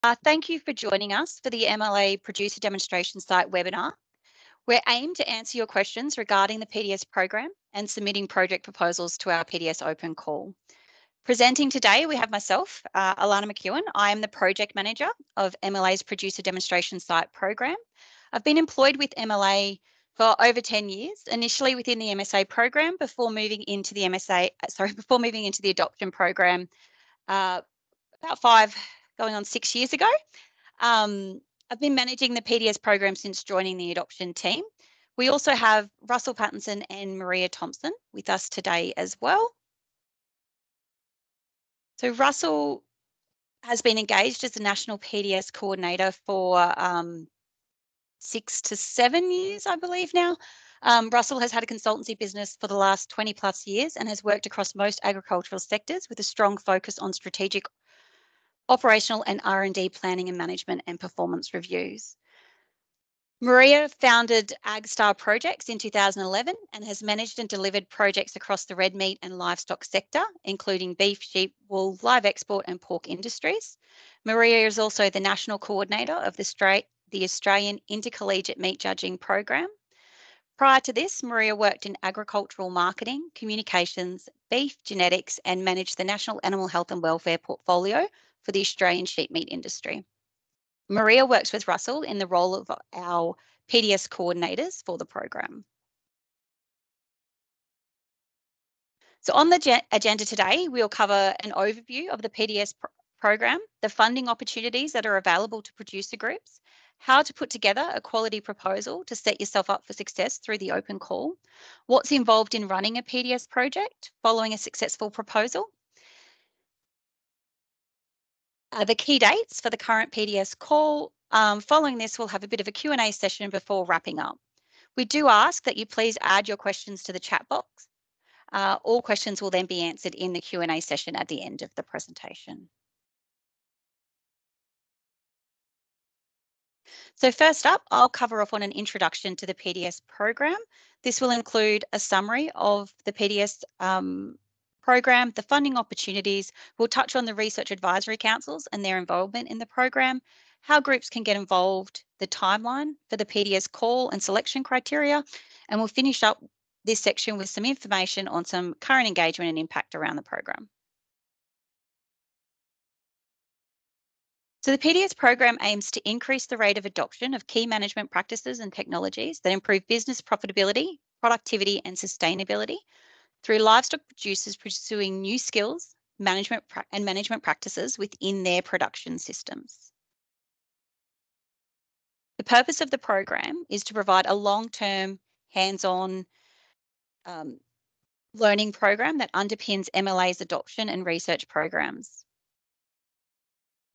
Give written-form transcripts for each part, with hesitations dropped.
Thank you for joining us for the MLA Producer Demonstration Site webinar. We're aimed to answer your questions regarding the PDS program and submitting project proposals to our PDS open call. Presenting today, we have myself, Alana McEwen. I am the Project Manager of MLA's Producer Demonstration Site program. I've been employed with MLA for over 10 years, initially within the MSA program before moving into the adoption program about 5, going on 6 years ago. I've been managing the PDS program since joining the adoption team. We also have Russell Pattinson and Maria Thompson with us today as well. So Russell has been engaged as the National PDS Coordinator for 6 to 7 years, I believe now. Russell has had a consultancy business for the last 20 plus years and has worked across most agricultural sectors with a strong focus on strategic, operational and R&D planning and management and performance reviews. Maria founded AgStar Projects in 2011 and has managed and delivered projects across the red meat and livestock sector, including beef, sheep, wool, live export and pork industries. Maria is also the National Coordinator of the Australian Intercollegiate Meat Judging Program. Prior to this, Maria worked in agricultural marketing, communications, beef genetics, and managed the National Animal Health and Welfare portfolio for the Australian sheep meat industry. Maria works with Russell in the role of our PDS coordinators for the program. So on the agenda today, we'll cover an overview of the PDS program, the funding opportunities that are available to producer groups, how to put together a quality proposal to set yourself up for success through the open call, what's involved in running a PDS project following a successful proposal, the key dates for the current PDS call. Following this, we'll have a bit of a Q&A session before wrapping up. We do ask that you please add your questions to the chat box. All questions will then be answered in the Q&A session at the end of the presentation. So first up, I'll cover off on an introduction to the PDS program. This will include a summary of the PDS program, the funding opportunities. We'll touch on the research advisory councils and their involvement in the program, how groups can get involved, the timeline for the PDS call and selection criteria, and we'll finish up this section with some information on some current engagement and impact around the program. So the PDS program aims to increase the rate of adoption of key management practices and technologies that improve business profitability, productivity and sustainability through livestock producers pursuing new skills, management practices within their production systems. The purpose of the program is to provide a long-term, hands-on learning program that underpins MLA's adoption and research programs.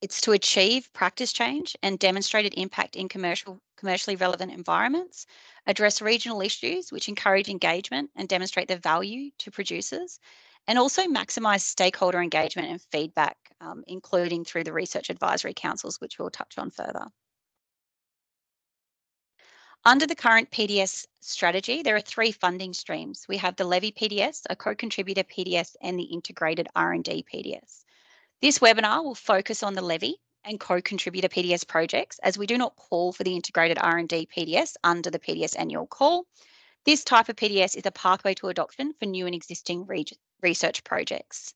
It's to achieve practice change and demonstrated impact in commercially relevant environments, address regional issues which encourage engagement and demonstrate the value to producers, and also maximise stakeholder engagement and feedback, including through the research advisory councils, which we'll touch on further. Under the current PDS strategy, there are 3 funding streams. We have the Levy PDS, a co-contributor PDS, and the integrated R&D PDS. This webinar will focus on the Levy and co-contributor PDS projects, as we do not call for the integrated R&D PDS under the PDS annual call. This type of PDS is a pathway to adoption for new and existing research projects.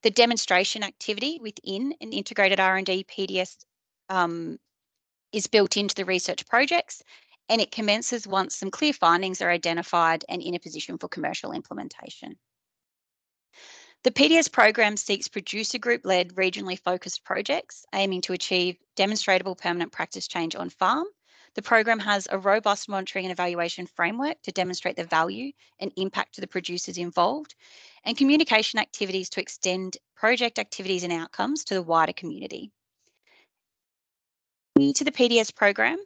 The demonstration activity within an integrated R&D PDS is built into the research projects, and it commences once some clear findings are identified and in a position for commercial implementation. The PDS program seeks producer group-led, regionally focused projects aiming to achieve demonstrable permanent practice change on farm. The program has a robust monitoring and evaluation framework to demonstrate the value and impact to the producers involved, and communication activities to extend project activities and outcomes to the wider community. Key to the PDS program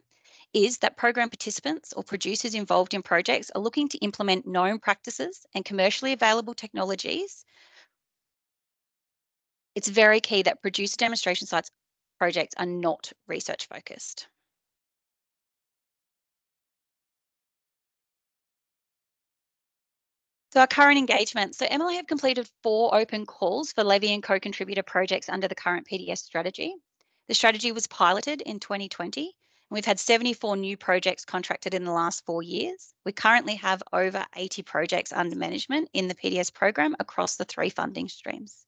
is that program participants or producers involved in projects are looking to implement known practices and commercially available technologies. It's very key that producer demonstration sites projects are not research focused. So our current engagement. So MLA have completed 4 open calls for Levy and co-contributor projects under the current PDS strategy. The strategy was piloted in 2020, and we've had 74 new projects contracted in the last 4 years. We currently have over 80 projects under management in the PDS program across the 3 funding streams.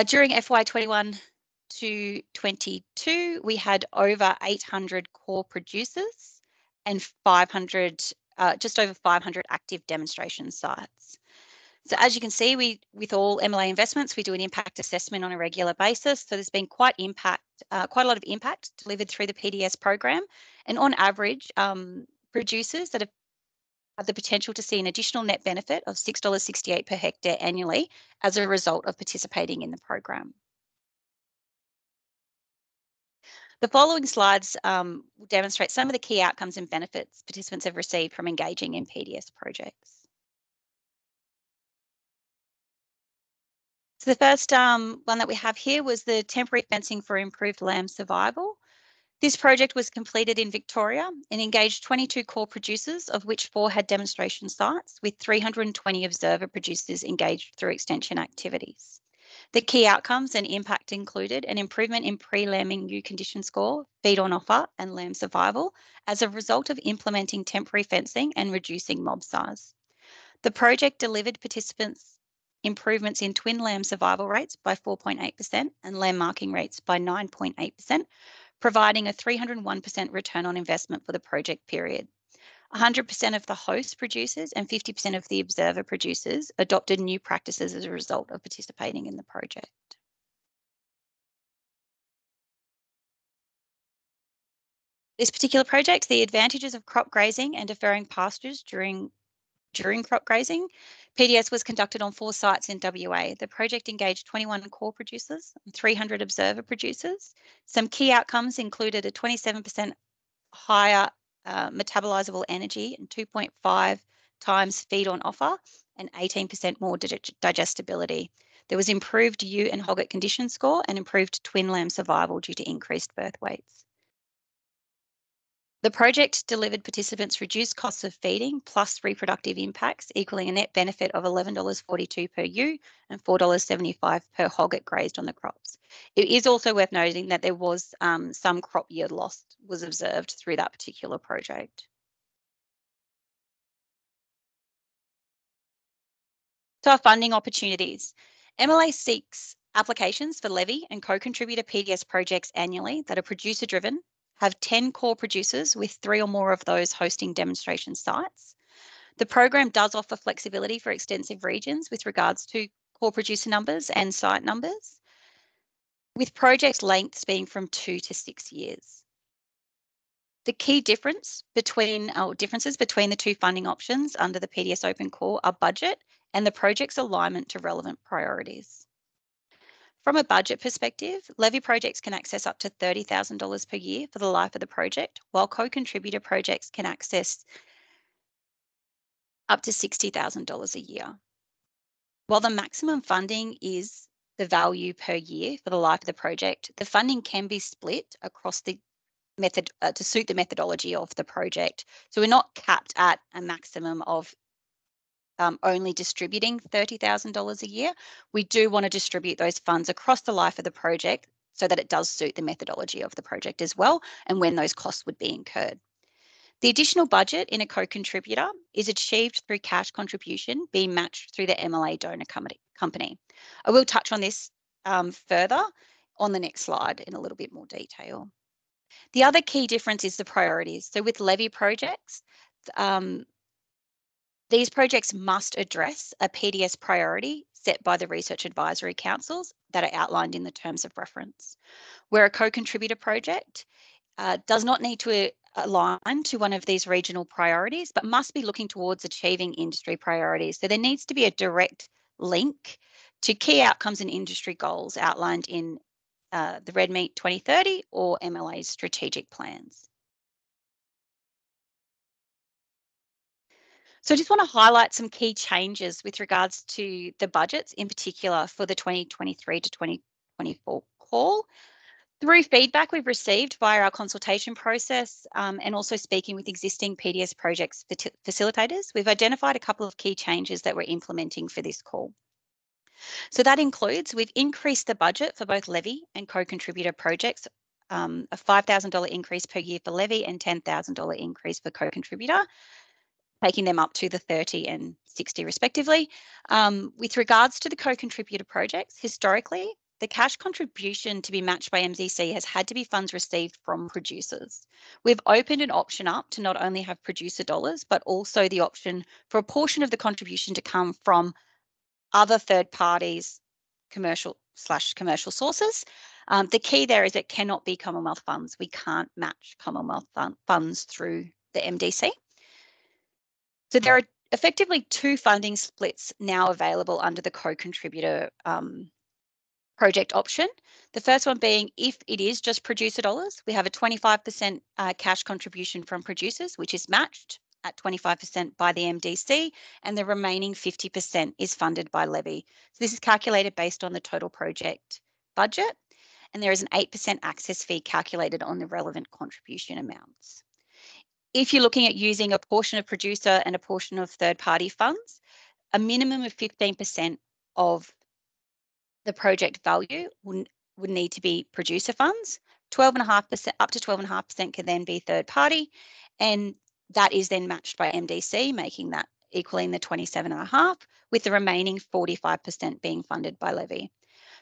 During FY21 to 22, we had over 800 core producers and just over 500 active demonstration sites. So as you can see, with all MLA investments, we do an impact assessment on a regular basis. So there's been quite a lot of impact delivered through the PDS program. And on average, producers that have the potential to see an additional net benefit of $6.68 per hectare annually as a result of participating in the program. The following slides will demonstrate some of the key outcomes and benefits participants have received from engaging in PDS projects. So the first one that we have here was the temporary fencing for improved lamb survival. This project was completed in Victoria and engaged 22 core producers, of which 4 had demonstration sites, with 320 observer producers engaged through extension activities. The key outcomes and impact included an improvement in pre-lambing ewe condition score, feed on offer, and lamb survival as a result of implementing temporary fencing and reducing mob size. The project delivered participants improvements in twin lamb survival rates by 4.8% and lamb marking rates by 9.8%, providing a 301% return on investment for the project period. 100% of the host producers and 50% of the observer producers adopted new practices as a result of participating in the project. This particular project, the advantages of crop grazing and deferring pastures during crop grazing. PDS was conducted on 4 sites in WA. The project engaged 21 core producers and 300 observer producers. Some key outcomes included a 27% higher metabolizable energy and 2.5 times feed on offer and 18% more digestibility. There was improved ewe and hogget condition score and improved twin lamb survival due to increased birth weights. The project delivered participants reduced costs of feeding plus reproductive impacts, equaling a net benefit of $11.42 per ewe and $4.75 per hogget grazed on the crops. It is also worth noting that there was some crop yield loss was observed through that particular project. So our funding opportunities. MLA seeks applications for levy and co-contributor PDS projects annually that are producer-driven, have 10 core producers with 3 or more of those hosting demonstration sites. The program does offer flexibility for extensive regions with regards to core producer numbers and site numbers, with project lengths being from 2 to 6 years. The key differences between the 2 funding options under the PDS Open Core are budget and the project's alignment to relevant priorities. From a budget perspective, levy projects can access up to $30,000 per year for the life of the project, while co-contributor projects can access up to $60,000 a year. While the maximum funding is the value per year for the life of the project, the funding can be split across the method to suit the methodology of the project. So we're not capped at a maximum of only distributing $30,000 a year. We do want to distribute those funds across the life of the project so that it does suit the methodology of the project as well and when those costs would be incurred. The additional budget in a co-contributor is achieved through cash contribution being matched through the MLA donor company. I will touch on this further on the next slide in a little bit more detail. The other key difference is the priorities. So with levy projects, these projects must address a PDS priority set by the Research Advisory Councils that are outlined in the terms of reference, where a co-contributor project does not need to align to one of these regional priorities, but must be looking towards achieving industry priorities. So there needs to be a direct link to key outcomes and industry goals outlined in the Red Meat 2030 or MLA's strategic plans. So I just want to highlight some key changes with regards to the budgets, in particular for the 2023 to 2024 call. Through feedback we've received via our consultation process and also speaking with existing PDS projects facilitators, we've identified a couple of key changes that we're implementing for this call. So that includes, we've increased the budget for both levy and co-contributor projects, a $5,000 increase per year for levy and $10,000 increase for co-contributor, taking them up to the 30 and 60 respectively. With regards to the co-contributor projects, historically, the cash contribution to be matched by MDC has had to be funds received from producers. We've opened an option up to not only have producer dollars, but also the option for a portion of the contribution to come from other third parties, commercial sources. The key there is it cannot be Commonwealth funds. We can't match Commonwealth funds through the MDC. So there are effectively two funding splits now available under the co-contributor project option. The first one being if it is just producer dollars, we have a 25% cash contribution from producers, which is matched at 25% by the MDC, and the remaining 50% is funded by levy. So this is calculated based on the total project budget, and there is an 8% access fee calculated on the relevant contribution amounts. If you're looking at using a portion of producer and a portion of third-party funds, a minimum of 15% of the project value would need to be producer funds. 12.5%, up to 12.5% can then be third party, and that is then matched by MDC, making that equaling the 27.5, with the remaining 45% being funded by levy.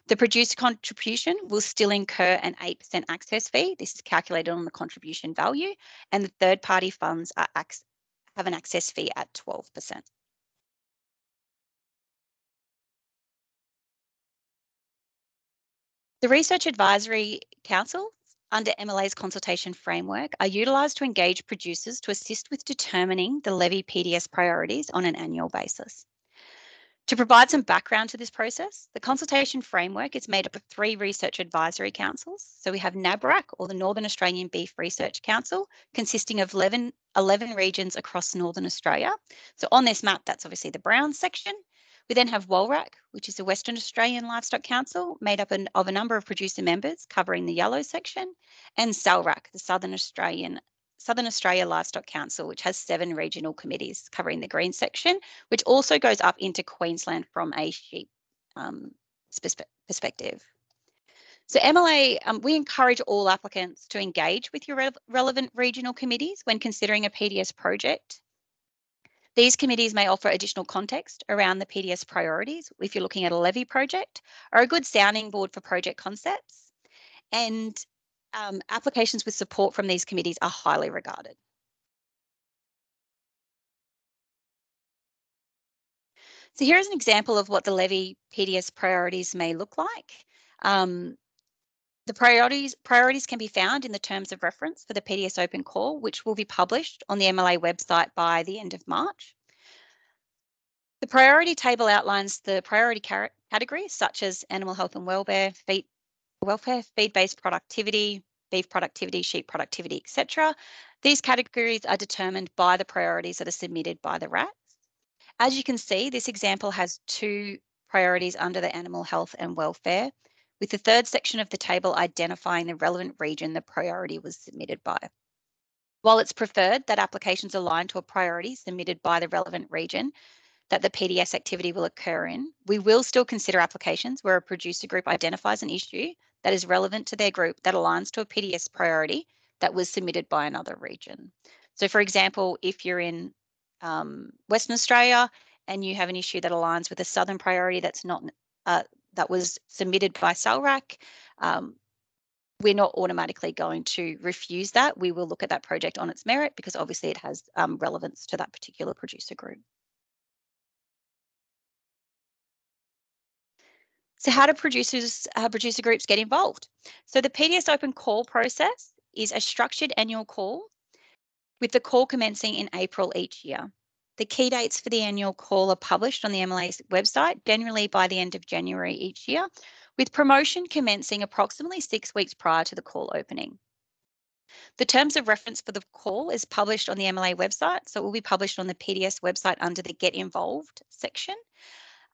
The producer contribution will still incur an 8% access fee. This is calculated on the contribution value, and the third-party funds have an access fee at 12%. The Research Advisory Council under MLA's consultation framework are utilised to engage producers to assist with determining the levy PDS priorities on an annual basis. To provide some background to this process, the consultation framework is made up of 3 research advisory councils. So we have NABRAC, or the Northern Australian Beef Research Council, consisting of 11 regions across Northern Australia. So on this map, that's obviously the brown section. We then have WALRAC, which is the Western Australian Livestock Council, made up of a number of producer members covering the yellow section, and SALRAC, the Southern Australia Livestock Council, which has 7 regional committees covering the green section, which also goes up into Queensland from a sheep perspective. So MLA, we encourage all applicants to engage with your relevant regional committees when considering a PDS project. These committees may offer additional context around the PDS priorities if you're looking at a levy project, or a good sounding board for project concepts. And applications with support from these committees are highly regarded. So here's an example of what the levy PDS priorities may look like. The priorities can be found in the terms of reference for the PDS open call, which will be published on the MLA website by the end of March. The priority table outlines the priority categories such as animal health and welfare, feed-based productivity, beef productivity, sheep productivity, etc. These categories are determined by the priorities that are submitted by the RATs. As you can see, this example has 2 priorities under the animal health and welfare, with the 3rd section of the table identifying the relevant region the priority was submitted by. While it's preferred that applications align to a priority submitted by the relevant region that the PDS activity will occur in, we will still consider applications where a producer group identifies an issue that is relevant to their group that aligns to a PDS priority that was submitted by another region. So for example, if you're in Western Australia and you have an issue that aligns with a southern priority that's not that was submitted by SALRAC, we're not automatically going to refuse that. We will look at that project on its merit because obviously it has relevance to that particular producer group. So how do producer groups get involved? So the PDS open call process is a structured annual call with the call commencing in April each year. The key dates for the annual call are published on the MLA's website, generally by the end of January each year, with promotion commencing approximately 6 weeks prior to the call opening. The terms of reference for the call is published on the MLA website, so it will be published on the PDS website under the Get Involved section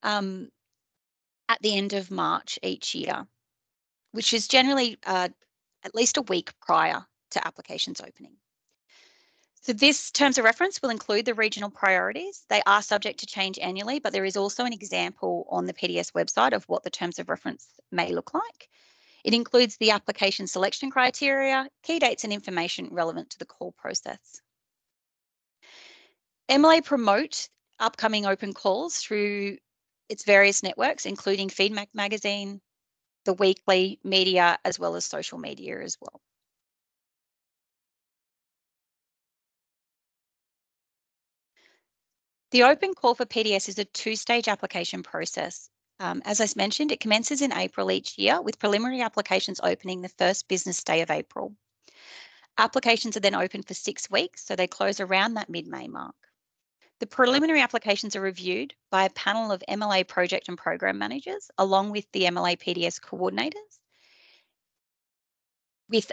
at the end of March each year, which is generally at least a week prior to applications opening. So this terms of reference will include the regional priorities. They are subject to change annually, but there is also an example on the PDS website of what the terms of reference may look like. It includes the application selection criteria, key dates and information relevant to the call process. MLA promote upcoming open calls through its various networks, including Feedback Magazine, the weekly media, as well as social media as well. The open call for PDS is a two-stage application process. As I mentioned, it commences in April each year with preliminary applications opening the first business day of April. Applications are then open for 6 weeks, so they close around that mid-May mark. The preliminary applications are reviewed by a panel of MLA project and program managers, along with the MLA PDS coordinators, with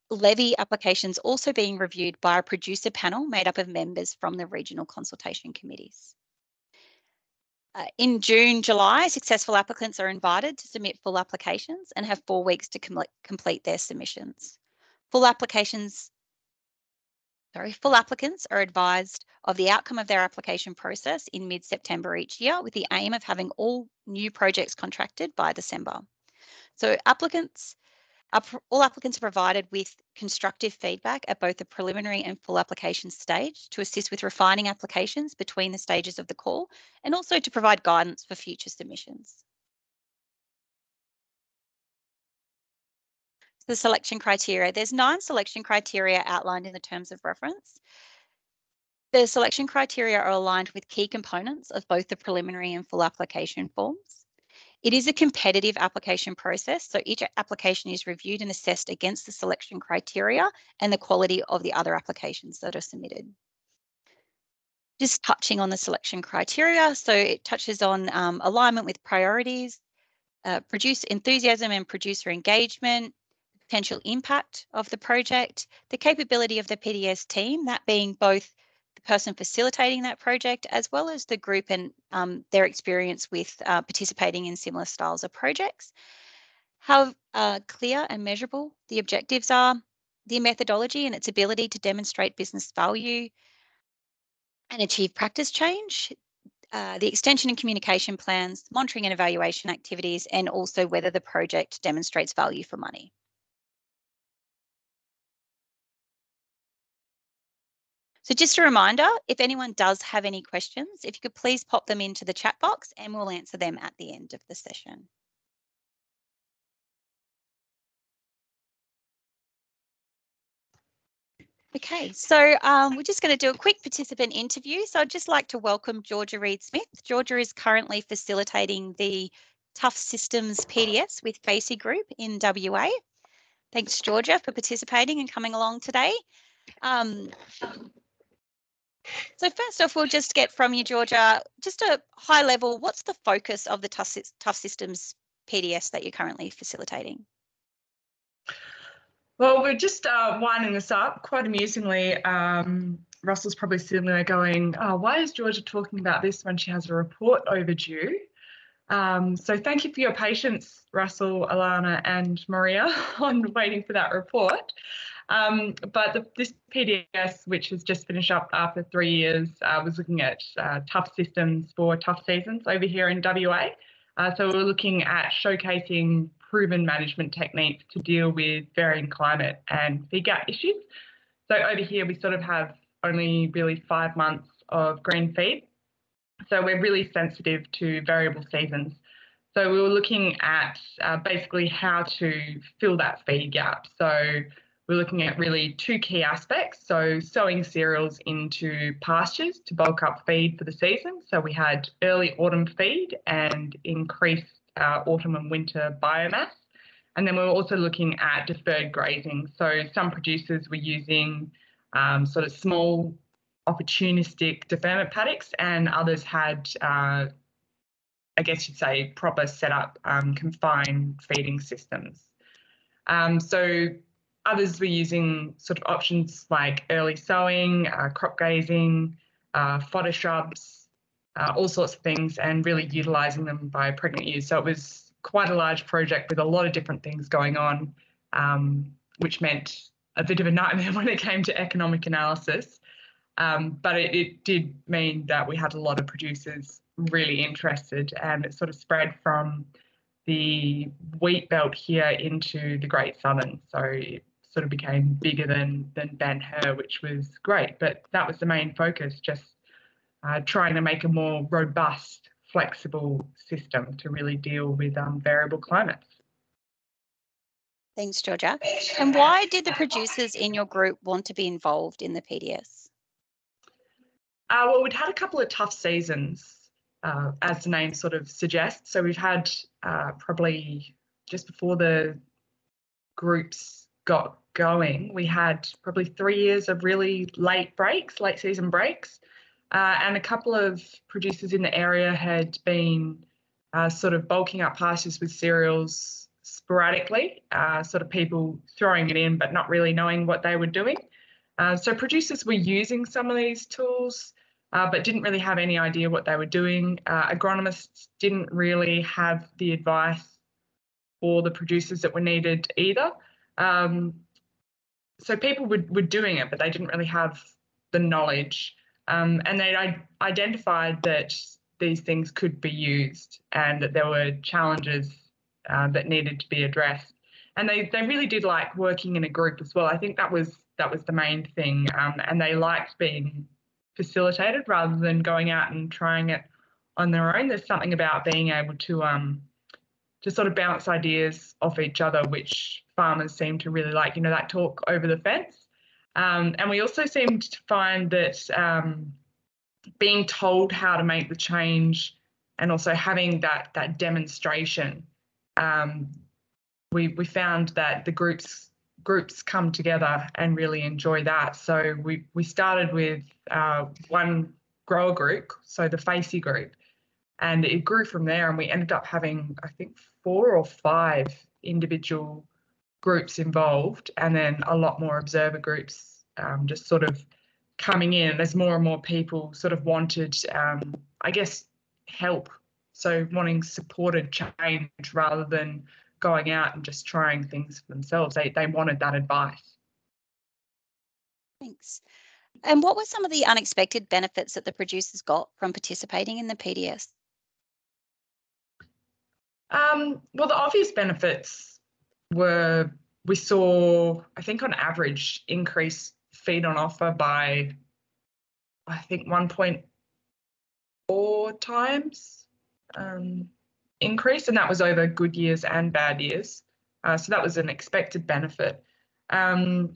levy applications also being reviewed by a producer panel made up of members from the regional consultation committees. In June, July, successful applicants are invited to submit full applications and have 4 weeks to complete their submissions. Full applicants are advised of the outcome of their application process in mid-September each year, with the aim of having all new projects contracted by December. So all applicants are provided with constructive feedback at both the preliminary and full application stage to assist with refining applications between the stages of the call and also to provide guidance for future submissions. The selection criteria. There's 9 selection criteria outlined in the terms of reference. The selection criteria are aligned with key components of both the preliminary and full application forms. It is a competitive application process, so each application is reviewed and assessed against the selection criteria and the quality of the other applications that are submitted. Just touching on the selection criteria, so it touches on alignment with priorities, producer enthusiasm and producer engagement, potential impact of the project, the capability of the PDS team, that being both the person facilitating that project as well as the group and their experience with participating in similar styles of projects, how clear and measurable the objectives are, the methodology and its ability to demonstrate business value and achieve practice change, the extension and communication plans, monitoring and evaluation activities, and also whether the project demonstrates value for money. So just a reminder, if anyone does have any questions, if you could please pop them into the chat box and we'll answer them at the end of the session. Okay, so we're just going to do a quick participant interview. So I'd just like to welcome Georgia Reed-Smith. Georgia is currently facilitating the Tough Systems PDS with Facey Group in WA. Thanks, Georgia, for participating and coming along today. So first off, we'll just get from you, Georgia, just a high level, what's the focus of the Tough Systems PDS that you're currently facilitating? Well, we're just winding this up. Quite amusingly, Russell's probably sitting there going, oh, why is Georgia talking about this when she has a report overdue? So thank you for your patience, Russell, Alana and Maria, on waiting for that report. But this PDS, which has just finished up after 3 years, was looking at tough systems for tough seasons over here in WA. So we're looking at showcasing proven management techniques to deal with varying climate and feed gap issues. So over here, we sort of have only really 5 months of green feed. So we're really sensitive to variable seasons. So we were looking at basically how to fill that feed gap. So we're looking at really 2 key aspects. So sowing cereals into pastures to bulk up feed for the season. So we had early autumn feed and increased autumn and winter biomass. And then we were also looking at deferred grazing. So some producers were using sort of small opportunistic deferment paddocks, and others had, I guess you'd say, proper setup confined feeding systems. So others were using sort of options like early sowing, crop grazing, fodder shrubs, all sorts of things, and really utilising them by pregnant ewes. So it was quite a large project with a lot of different things going on, which meant a bit of a nightmare when it came to economic analysis. But it did mean that we had a lot of producers really interested, and it sort of spread from the wheat belt here into the Great Southern. So it sort of became bigger than Ben-Hur, which was great. But that was the main focus, just trying to make a more robust, flexible system to really deal with variable climates. Thanks, Georgia. And why did the producers in your group want to be involved in the PDS? Well, we'd had a couple of tough seasons, as the name sort of suggests. So we've had probably just before the groups got going, we had probably 3 years of really late season breaks. And a couple of producers in the area had been sort of bulking up pastures with cereals sporadically, sort of people throwing it in but not really knowing what they were doing. So producers were using some of these tools, but didn't really have any idea what they were doing. Agronomists didn't really have the advice for the producers that were needed either. So people were doing it, but they didn't really have the knowledge. And they identified that these things could be used and that there were challenges that needed to be addressed. And they really did like working in a group as well. I think that was the main thing. And they liked being facilitated rather than going out and trying it on their own. There's something about being able to sort of bounce ideas off each other, which farmers seem to really like, that talk over the fence. And we also seemed to find that being told how to make the change and also having that demonstration, we found that the groups come together and really enjoy that. So we started with one grower group, so the FACEY group, and it grew from there, and we ended up having, I think, 4 or 5 individual groups involved, and then a lot more observer groups just sort of coming in as more and more people sort of wanted, I guess, help. So wanting supported change rather than going out and just trying things for themselves. They wanted that advice. Thanks. And what were some of the unexpected benefits that the producers got from participating in the PDS? Well, the obvious benefits were we saw, I think on average, increased feed on offer by, I think, 1.4 times increase, and that was over good years and bad years. So that was an expected benefit. But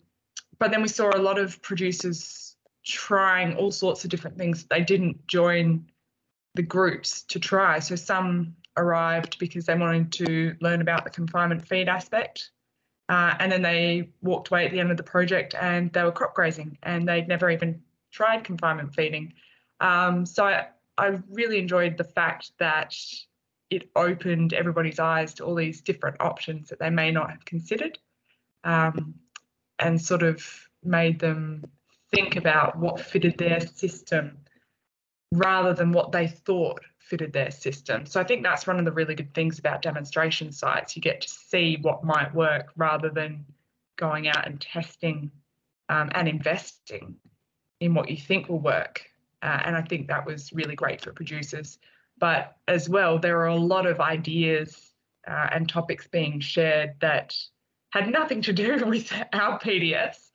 then we saw a lot of producers trying all sorts of different things. They didn't join the groups to try. So some arrived because they wanted to learn about the confinement feed aspect. And then they walked away at the end of the project and they were crop grazing and they'd never even tried confinement feeding. So I really enjoyed the fact that it opened everybody's eyes to all these different options that they may not have considered, and sort of made them think about what fitted their system rather than what they thought fitted their system. So I think that's one of the really good things about demonstration sites. You get to see what might work rather than going out and testing and investing in what you think will work. And I think that was really great for producers. But as well, there are a lot of ideas and topics being shared that had nothing to do with our PDS,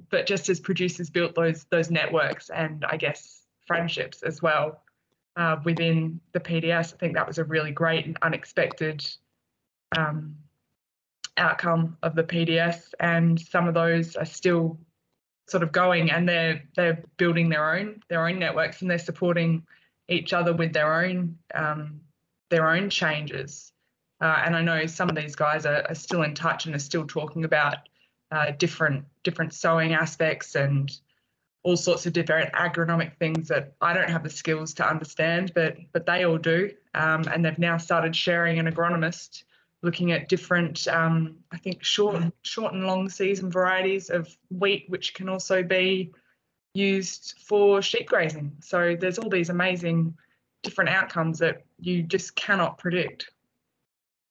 but just as producers built those networks and I guess friendships as well within the PDS. I think that was a really great and unexpected outcome of the PDS, and some of those are still sort of going, and they're building their own networks, and they're supporting each other with their own changes. And I know some of these guys are still in touch and are still talking about different sowing aspects and all sorts of different agronomic things that I don't have the skills to understand, but they all do. And they've now started sharing an agronomist looking at different, I think, short and long season varieties of wheat, which can also be used for sheep grazing. So there's all these amazing different outcomes that you just cannot predict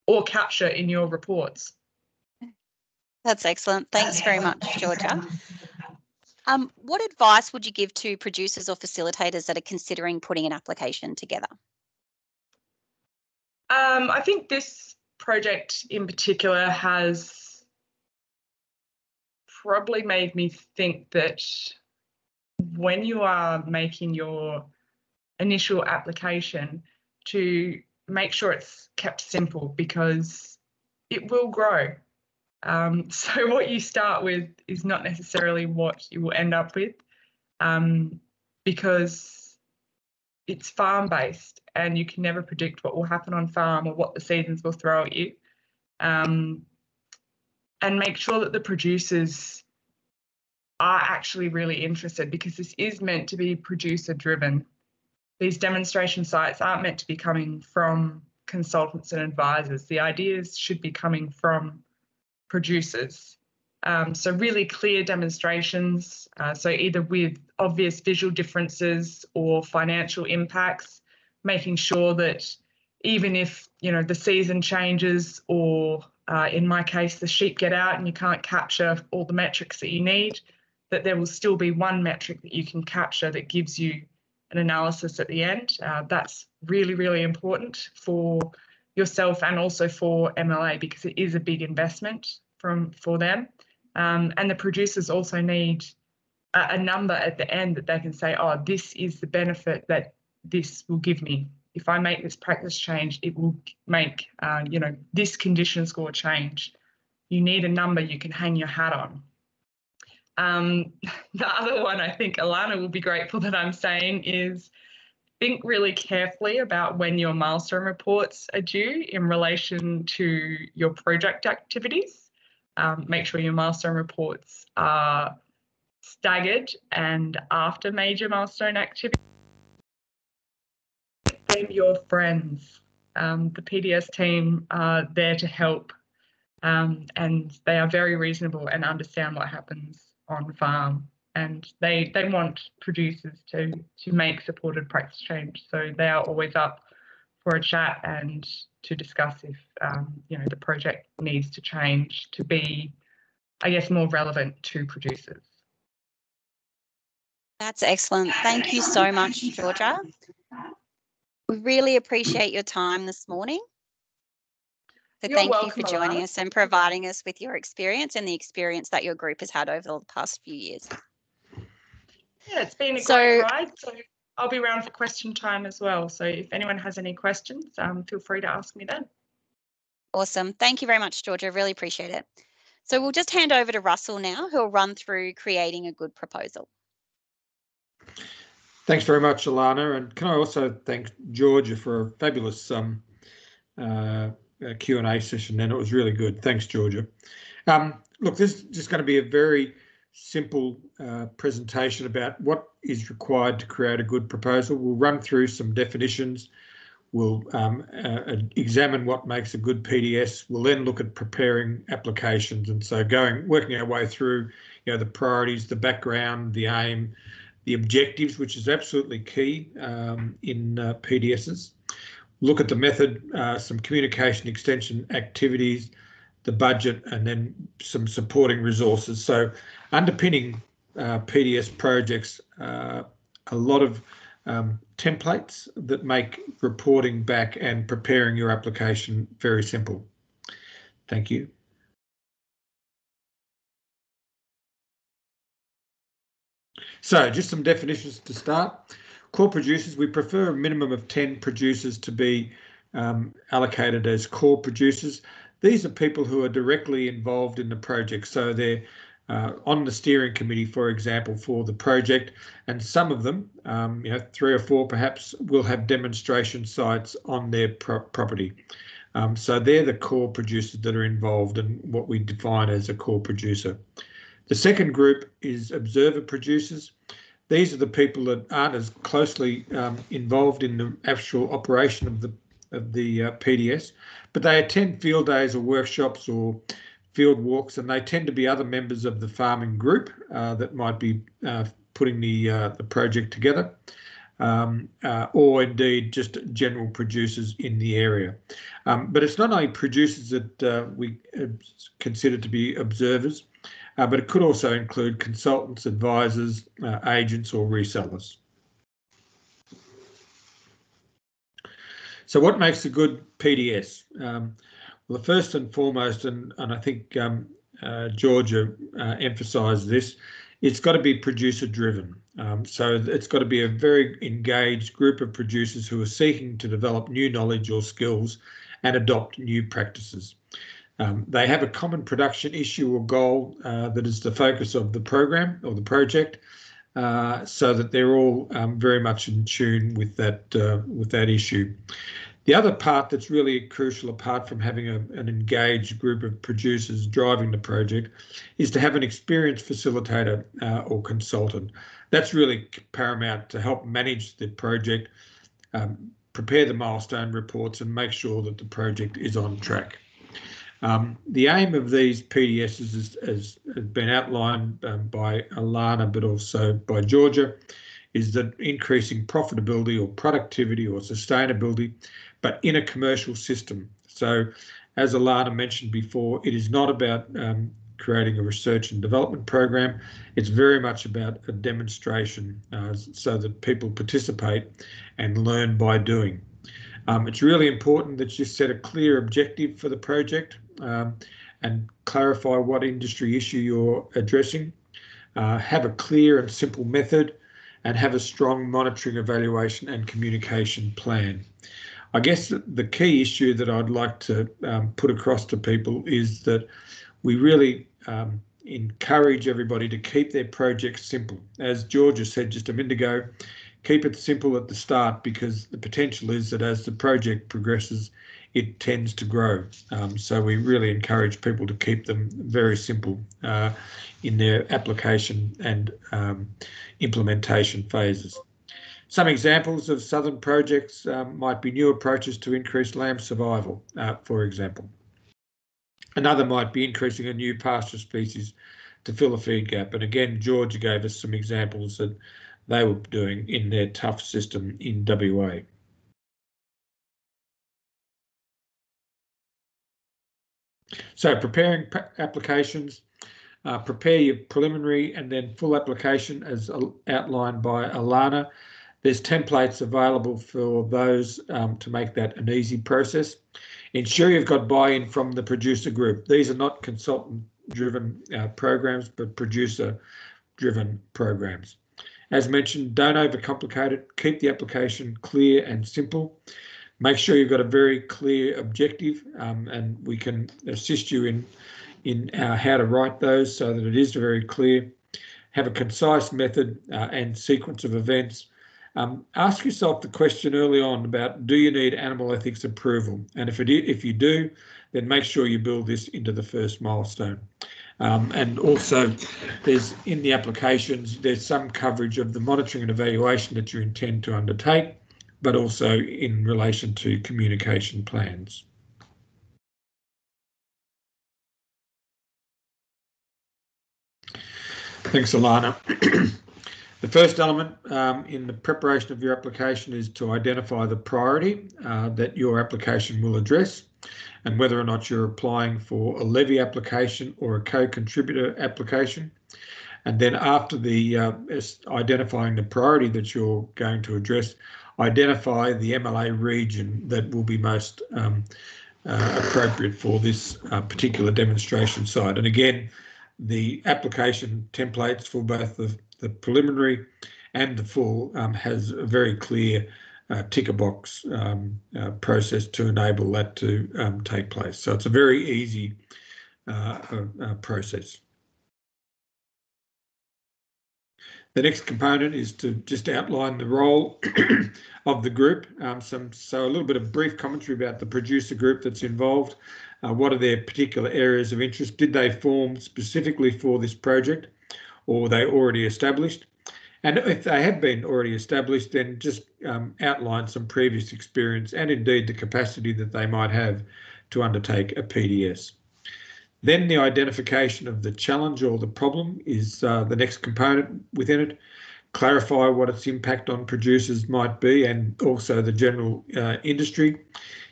or capture in your reports. That's excellent. Thanks very much, Georgia. What advice would you give to producers or facilitators that are considering putting an application together? I think this project in particular has probably made me think that when you are making your initial application, to make sure it's kept simple, because it will grow. So what you start with is not necessarily what you will end up with, because it's farm-based and you can never predict what will happen on farm or what the seasons will throw at you. And make sure that the producers are actually really interested, because this is meant to be producer-driven. These demonstration sites aren't meant to be coming from consultants and advisors. The ideas should be coming from producers. So really clear demonstrations, so either with obvious visual differences or financial impacts, making sure that even if, you know, the season changes, or in my case, the sheep get out and you can't capture all the metrics that you need, that there will still be one metric that you can capture that gives you an analysis at the end. That's really, really important for yourself and also for MLA, because it is a big investment for them. And the producers also need a number at the end that they can say, oh, this is the benefit that this will give me. If I make this practice change, it will make, you know, this condition score change. You need a number you can hang your hat on. The other one I think Alana will be grateful that I'm saying is, think really carefully about when your milestone reports are due in relation to your project activities. Make sure your milestone reports are staggered and after major milestone activities. Blame your friends. The PDS team are there to help, and they are very reasonable and understand what happens on farm. And they want producers to make supported practice change. So they are always up for a chat and to discuss if, you know, the project needs to change to be, I guess, more relevant to producers. That's excellent. Thank you so much, Georgia. We really appreciate your time this morning. So thank you for joining us and providing us with your experience and the experience that your group has had over the past few years. Yeah, it's been a great ride. So I'll be around for question time as well. So if anyone has any questions, feel free to ask me then. Awesome. Thank you very much, Georgia. Really appreciate it. So we'll just hand over to Russell now, who'll run through creating a good proposal. Thanks very much, Alana. And can I also thank Georgia for a fabulous Q&A session, and it was really good. Thanks, Georgia. Look, this is just going to be a very simple presentation about what is required to create a good proposal. We'll run through some definitions. We'll examine what makes a good PDS. We'll then look at preparing applications, and so working our way through, you know, the priorities, the background, the aim, the objectives, which is absolutely key in PDSs. Look at the method, some communication extension activities, the budget, and then some supporting resources. So underpinning PDS projects, a lot of templates that make reporting back and preparing your application very simple. Thank you. So just some definitions to start. Core producers, we prefer a minimum of 10 producers to be allocated as core producers. These are people who are directly involved in the project. So they're on the steering committee, for example, for the project, and some of them, you know, 3 or 4 perhaps, will have demonstration sites on their property. So they're the core producers that are involved in what we define as a core producer. The second group is observer producers. These are the people that aren't as closely involved in the actual operation of the PDS, but they attend field days or workshops or field walks, and they tend to be other members of the farming group that might be putting the project together. or indeed just general producers in the area. But it's not only producers that we consider to be observers, but it could also include consultants, advisors, agents or resellers. So what makes a good PDS? Well, the first and foremost, and I think Georgia emphasised this, it's got to be producer driven. So it's got to be a very engaged group of producers who are seeking to develop new knowledge or skills and adopt new practices. They have a common production issue or goal that is the focus of the program or the project, so that they're all very much in tune with that issue. The other part that's really crucial, apart from having an engaged group of producers driving the project, is to have an experienced facilitator or consultant. That's really paramount to help manage the project, prepare the milestone reports and make sure that the project is on track. The aim of these PDSs has been outlined by Alana, but also by Georgia, is that increasing profitability or productivity or sustainability, but in a commercial system. So as Alana mentioned before, it is not about creating a research and development program. It's very much about a demonstration so that people participate and learn by doing. It's really important that you set a clear objective for the project and clarify what industry issue you're addressing. Have a clear and simple method and have a strong monitoring, evaluation and communication plan. I guess the key issue that I'd like to put across to people is that we really encourage everybody to keep their projects simple. As Georgia said just a minute ago, keep it simple at the start, because the potential is that as the project progresses, it tends to grow. So we really encourage people to keep them very simple in their application and implementation phases. Some examples of southern projects might be new approaches to increase lamb survival, for example. Another might be increasing a new pasture species to fill a feed gap. And again, Georgia gave us some examples that they were doing in their tough system in WA. So preparing applications, prepare your preliminary and then full application as outlined by Alana. There's templates available for those to make that an easy process. Ensure you've got buy-in from the producer group. These are not consultant-driven programs, but producer-driven programs. As mentioned, don't overcomplicate it. Keep the application clear and simple. Make sure you've got a very clear objective, and we can assist you in how to write those so that it is very clear. Have a concise method and sequence of events. Ask yourself the question early on about, do you need animal ethics approval? And if you do, then make sure you build this into the first milestone. And also, in the applications, there's some coverage of the monitoring and evaluation that you intend to undertake, but also in relation to communication plans. Thanks, Alana. The first element in the preparation of your application is to identify the priority that your application will address, and whether or not you're applying for a levy application or a co-contributor application. And then after the identifying the priority that you're going to address, identify the MLA region that will be most appropriate for this particular demonstration site. And again, the application templates for both the preliminary and the full has a very clear ticker box process to enable that to take place. So it's a very easy process. The next component is to just outline the role of the group. So a little bit of brief commentary about the producer group that's involved. What are their particular areas of interest? Did they form specifically for this project, or were they already established? And if they have been already established, then just outline some previous experience and indeed the capacity that they might have to undertake a PDS. Then the identification of the challenge or the problem is the next component within it. clarify what its impact on producers might be and also the general industry.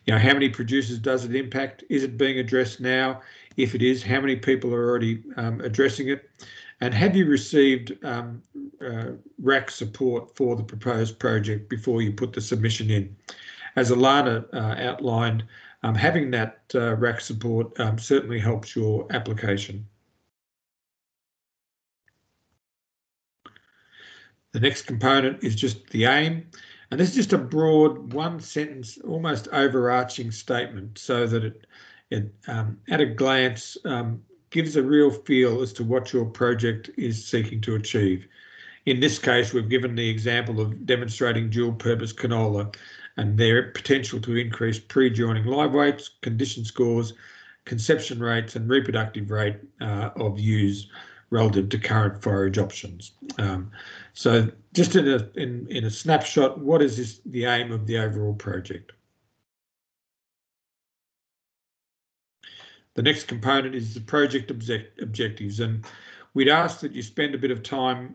How many producers does it impact? Is it being addressed now? If it is, how many people are already addressing it? And have you received RAC support for the proposed project before you put the submission in? As Alana outlined, having that RAC support certainly helps your application. The next component is just the aim, and this is just a broad one sentence, almost overarching statement, so that it at a glance gives a real feel as to what your project is seeking to achieve. In this case, we've given the example of demonstrating dual-purpose canola and their potential to increase pre-joining live weights, condition scores, conception rates and reproductive rate of ewes relative to current forage options. So just in a snapshot, what is the aim of the overall project? The next component is the project objectives, and we'd ask that you spend a bit of time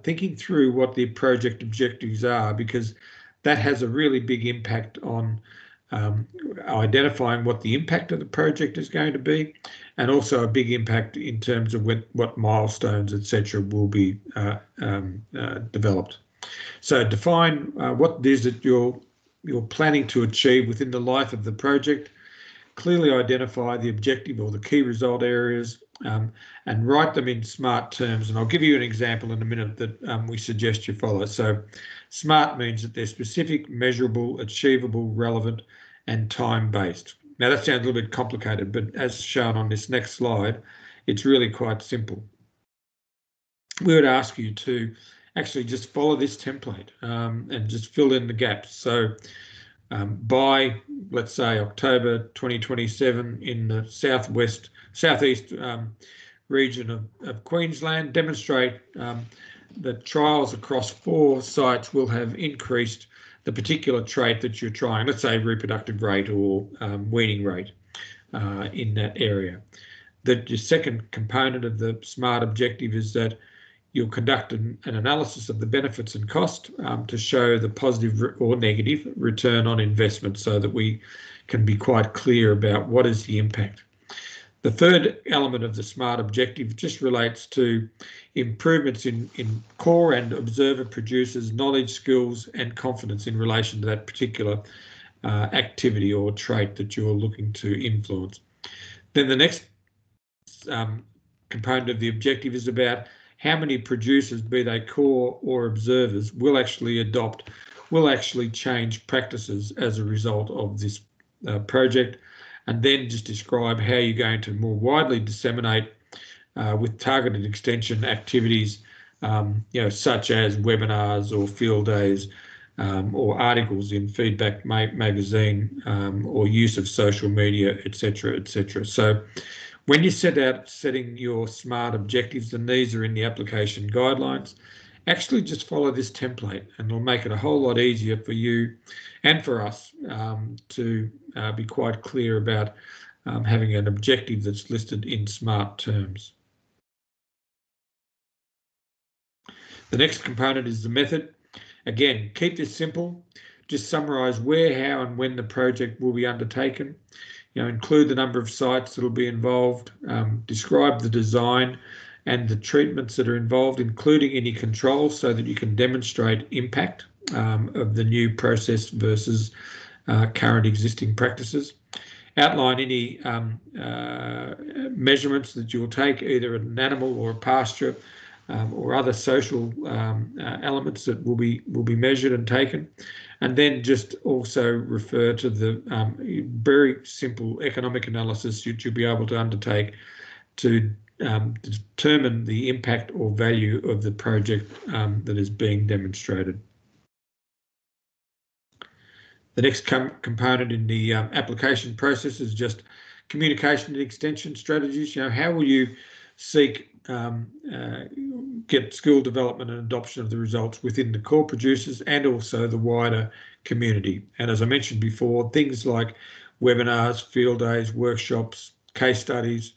thinking through what the project objectives are, because that has a really big impact on identifying what the impact of the project is going to be, and also a big impact in terms of what milestones, etc., will be developed. So define what it is that you're planning to achieve within the life of the project. Clearly identify the objective or the key result areas and write them in SMART terms. And I'll give you an example in a minute that we suggest you follow. So SMART means that they're specific, measurable, achievable, relevant, and time-based. Now that sounds a little bit complicated, but as shown on this next slide, it's really quite simple. We would ask you to actually just follow this template and just fill in the gaps. So by, let's say, October 2027 in the southeast region of Queensland, demonstrate that trials across 4 sites will have increased the particular trait that you're trying, let's say reproductive rate or weaning rate in that area. The second component of the SMART objective is that you'll conduct an analysis of the benefits and cost to show the positive or negative return on investment, so that we can be quite clear about what is the impact. The third element of the SMART objective just relates to improvements in core and observer producers' knowledge, skills and confidence in relation to that particular activity or trait that you're looking to influence. Then the next component of the objective is about how many producers, be they core or observers, will actually change practices as a result of this project, and then just describe how you're going to more widely disseminate with targeted extension activities, such as webinars or field days or articles in Feedback magazine or use of social media, etc., etc. So when you set out setting your SMART objectives, and these are in the application guidelines, actually just follow this template, and it'll make it a whole lot easier for you and for us to be quite clear about having an objective that's listed in SMART terms. The next component is the method. Again, keep this simple. Just summarise where, how and when the project will be undertaken. Include the number of sites that will be involved, describe the design and the treatments that are involved, including any controls, so that you can demonstrate impact of the new process versus current existing practices. Outline any measurements that you will take, either at an animal or a pasture or other social elements that will be measured and taken. And then just also refer to the very simple economic analysis that you'll be able to undertake to determine the impact or value of the project that is being demonstrated. The next component in the application process is just communication and extension strategies. How will you seek get skill development and adoption of the results within the core producers and also the wider community? And as I mentioned before, things like webinars, field days, workshops, case studies,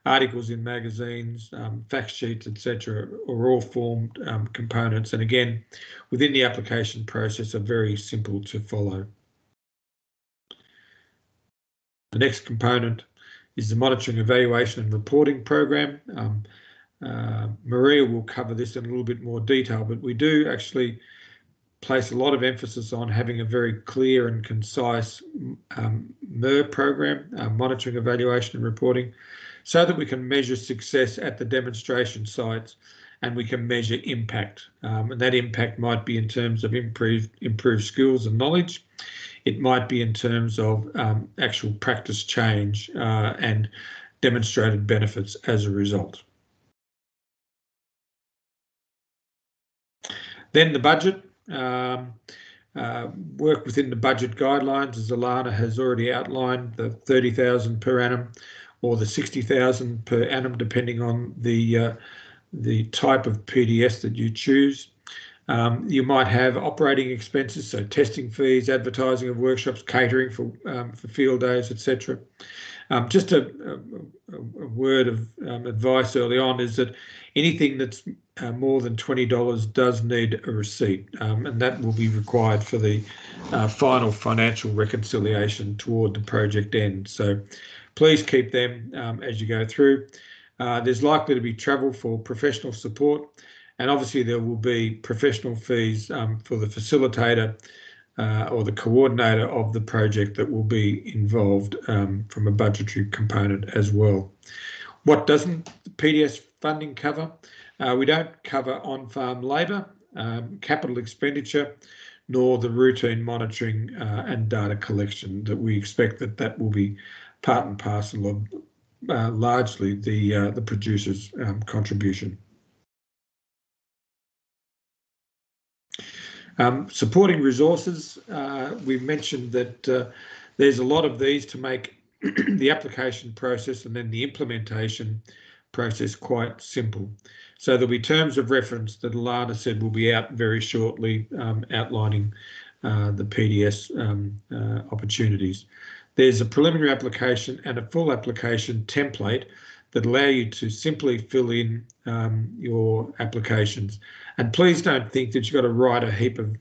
articles in magazines, fact sheets, etc., are all formed components, and again, within the application process, are very simple to follow. The next component is the monitoring, evaluation and reporting program. Maria will cover this in a little bit more detail, but we do actually place a lot of emphasis on having a very clear and concise MLA program, monitoring, evaluation and reporting, so that we can measure success at the demonstration sites and we can measure impact. And that impact might be in terms of improved skills and knowledge. It might be in terms of actual practice change and demonstrated benefits as a result. Then the budget. Work within the budget guidelines, as Alana has already outlined, the 30,000 per annum or the 60,000 per annum, depending on the type of PDS that you choose. You might have operating expenses, so testing fees, advertising of workshops, catering for field days, etc. Just a word of advice early on is that anything that's more than $20 does need a receipt, and that will be required for the final financial reconciliation toward the project end. So please keep them as you go through. There's likely to be travel for professional support, and obviously there will be professional fees for the facilitator or the coordinator of the project that will be involved from a budgetary component as well. What doesn't the PDS funding cover? We don't cover on-farm labour, capital expenditure, nor the routine monitoring and data collection that we expect that will be part and parcel of largely the producer's contribution. Supporting resources, we've mentioned that there's a lot of these to make the application process and then the implementation process quite simple. So there'll be terms of reference that Alana said will be out very shortly, outlining the PDS opportunities. There's a preliminary application and a full application template that allow you to simply fill in your applications. And please don't think that you've got to write a heap of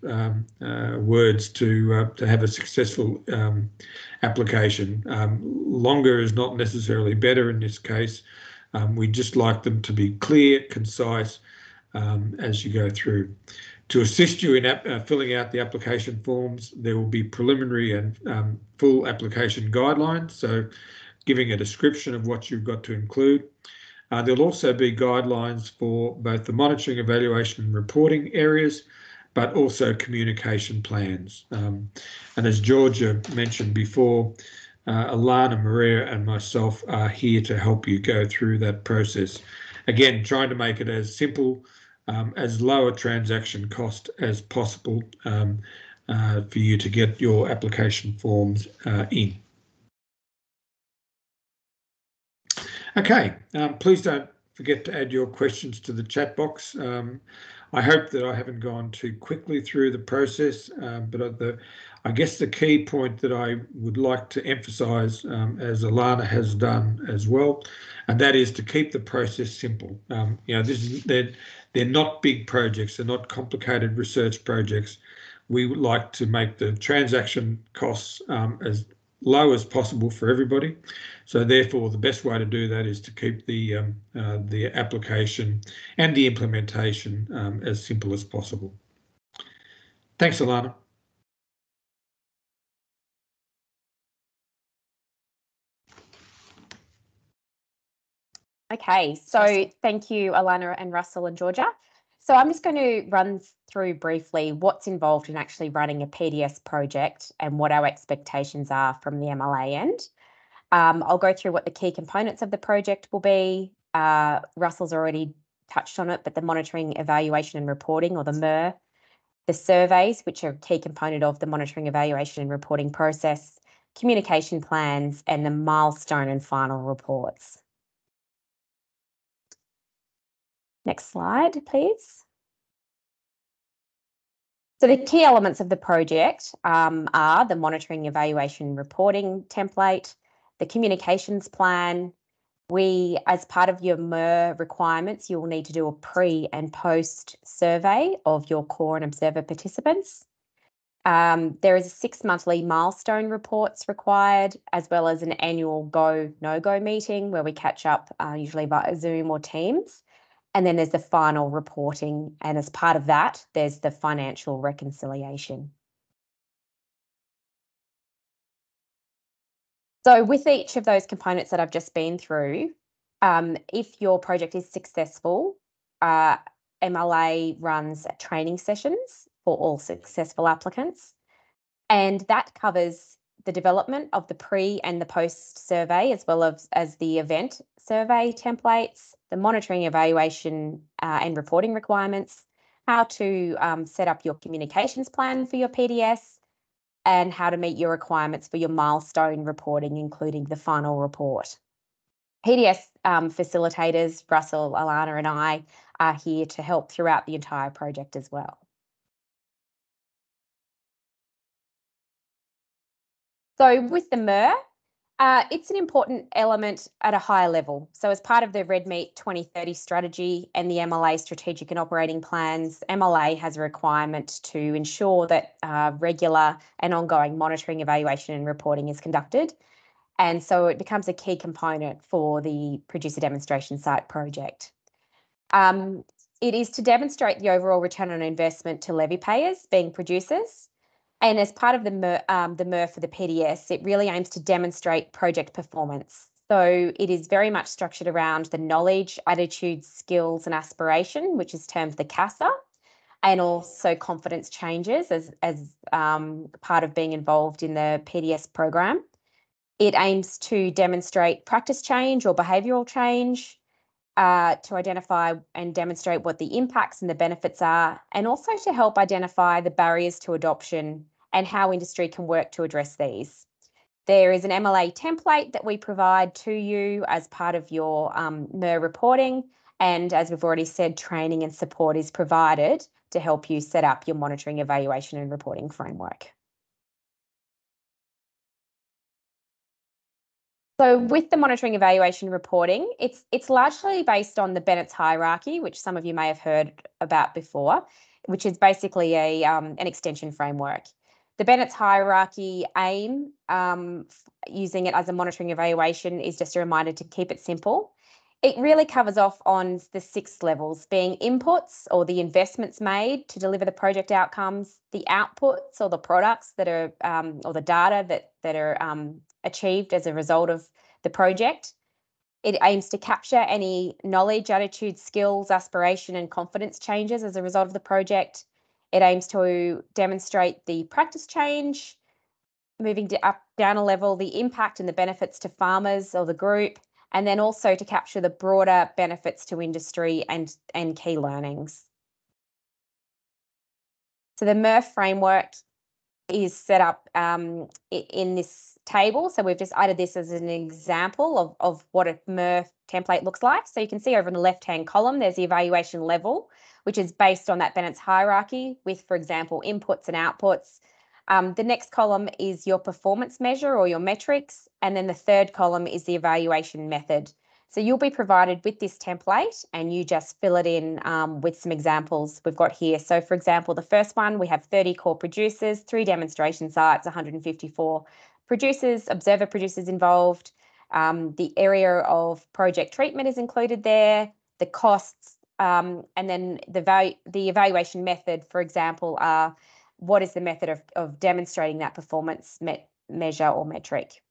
words to have a successful application. Longer is not necessarily better in this case. We just like them to be clear, concise as you go through. To assist you in filling out the application forms, there will be preliminary and full application guidelines, so giving a description of what you've got to include. There'll also be guidelines for both the monitoring, evaluation and reporting areas, but also communication plans. And as Georgia mentioned before, Alana, Maria and myself are here to help you go through that process. Again, trying to make it as simple, as low a transaction cost as possible for you to get your application forms in. Okay, please don't forget to add your questions to the chat box. I hope that I haven't gone too quickly through the process, but I guess the key point that I would like to emphasise, as Alana has done as well, and that is to keep the process simple. You know, they're not big projects, they're not complicated research projects. We would like to make the transaction costs as low as possible for everybody. So therefore, the best way to do that is to keep the application and the implementation as simple as possible. Thanks, Alana. Okay, so thank you, Alana and Russell and Georgia. So I'm just going to run through briefly what's involved in actually running a PDS project and what our expectations are from the MLA end. I'll go through what the key components of the project will be. Russell's already touched on it, but the monitoring, evaluation and reporting, or the MLA, the surveys, which are a key component of the monitoring, evaluation and reporting process, communication plans, and the milestone and final reports. Next slide, please. So the key elements of the project are the monitoring, evaluation, reporting template, the communications plan, As part of your MER requirements, you will need to do a pre and post survey of your core and observer participants. There is a 6-monthly milestone reports required, as well as an annual go, no-go meeting where we catch up, usually via Zoom or Teams. And then there's the final reporting. And as part of that, there's the financial reconciliation. So with each of those components that I've just been through, if your project is successful, MLA runs training sessions for all successful applicants. And that covers the development of the pre and the post survey, as well as the event survey templates, the monitoring, evaluation and reporting requirements, how to set up your communications plan for your PDS, and how to meet your requirements for your milestone reporting, including the final report. PDS facilitators, Russell, Alana and I are here to help throughout the entire project as well. So with the MER, it's an important element at a higher level. So as part of the Red Meat 2030 strategy and the MLA strategic and operating plans, MLA has a requirement to ensure that regular and ongoing monitoring, evaluation and reporting is conducted. And so it becomes a key component for the Producer Demonstration Site project. It is to demonstrate the overall return on investment to levy payers, being producers. And as part of the MER for the PDS, it really aims to demonstrate project performance. So it is very much structured around the knowledge, attitude, skills and aspiration, which is termed the CASA, and also confidence changes as part of being involved in the PDS program. It aims to demonstrate practice change or behavioural change, to identify and demonstrate what the impacts and the benefits are, and also to help identify the barriers to adoption and how industry can work to address these. There is an MLA template that we provide to you as part of your MER reporting, and as we've already said, training and support is provided to help you set up your monitoring, evaluation and reporting framework. So with the monitoring, evaluation, reporting, it's largely based on the Bennett's hierarchy, which some of you may have heard about before, which is basically an extension framework. The Bennett's hierarchy aim, using it as a monitoring evaluation, is just a reminder to keep it simple. It really covers off on the 6 levels, being inputs or the investments made to deliver the project outcomes, the outputs or the products that are, or the data that are achieved as a result of the project. It aims to capture any knowledge, attitude, skills, aspiration and confidence changes as a result of the project. It aims to demonstrate the practice change, moving down a level, the impact and the benefits to farmers or the group, and then also to capture the broader benefits to industry and key learnings. So the MER framework is set up in this table. So we've just added this as an example of what a MER template looks like. So you can see over in the left-hand column, there's the evaluation level, which is based on that Bennett's hierarchy with, for example, inputs and outputs. The next column is your performance measure or your metrics. And then the third column is the evaluation method. So you'll be provided with this template and you just fill it in with some examples we've got here. So for example, the first one, we have 30 core producers, 3 demonstration sites, 154 producers, observer producers involved. The area of project treatment is included there, the costs, and then the evaluation method, for example, are what is the method of demonstrating that performance measure or metric.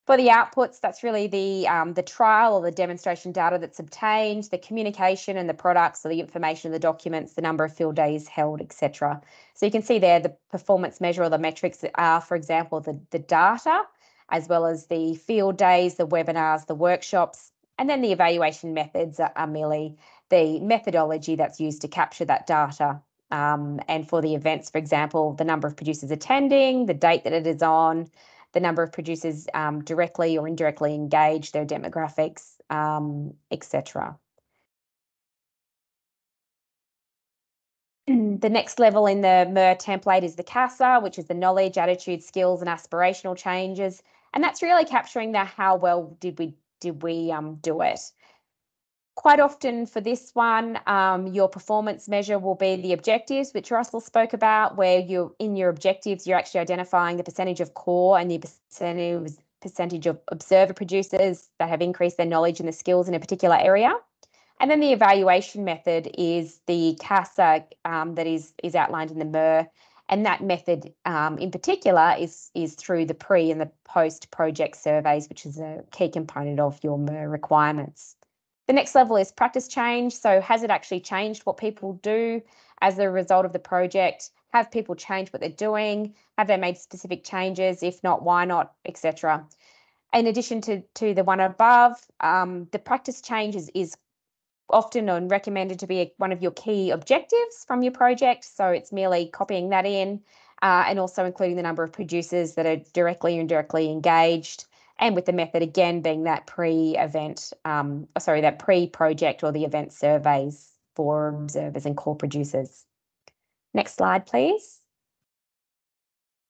For the outputs, that's really the trial or the demonstration data that's obtained, the communication and the products, so the information, the documents, the number of field days held, etc. So you can see there the performance measure or the metrics that are, for example, the data, as well as the field days, the webinars, the workshops, and then the evaluation methods are merely the methodology that's used to capture that data. And for the events, for example, the number of producers attending, the date that it is on, the number of producers directly or indirectly engaged, their demographics, etc. The next level in the MER template is the CASA, which is the knowledge, attitude, skills and aspirational changes. And that's really capturing the how well did we did we do it? Quite often for this one, your performance measure will be the objectives, which Russell spoke about, where in your objectives, you're actually identifying the percentage of core and the percentage of observer producers that have increased their knowledge and the skills in a particular area. And then the evaluation method is the CASA that is outlined in the MER. And that method in particular is through the pre and the post project surveys, which is a key component of your MER requirements. The next level is practice change. So has it actually changed what people do as a result of the project? Have people changed what they're doing? Have they made specific changes? If not, why not, etc. In addition to the one above, the practice change is often recommended to be one of your key objectives from your project. So it's merely copying that in and also including the number of producers that are directly or indirectly engaged. And with the method, again, being that pre-project or the event surveys for observers and core producers. Next slide, please.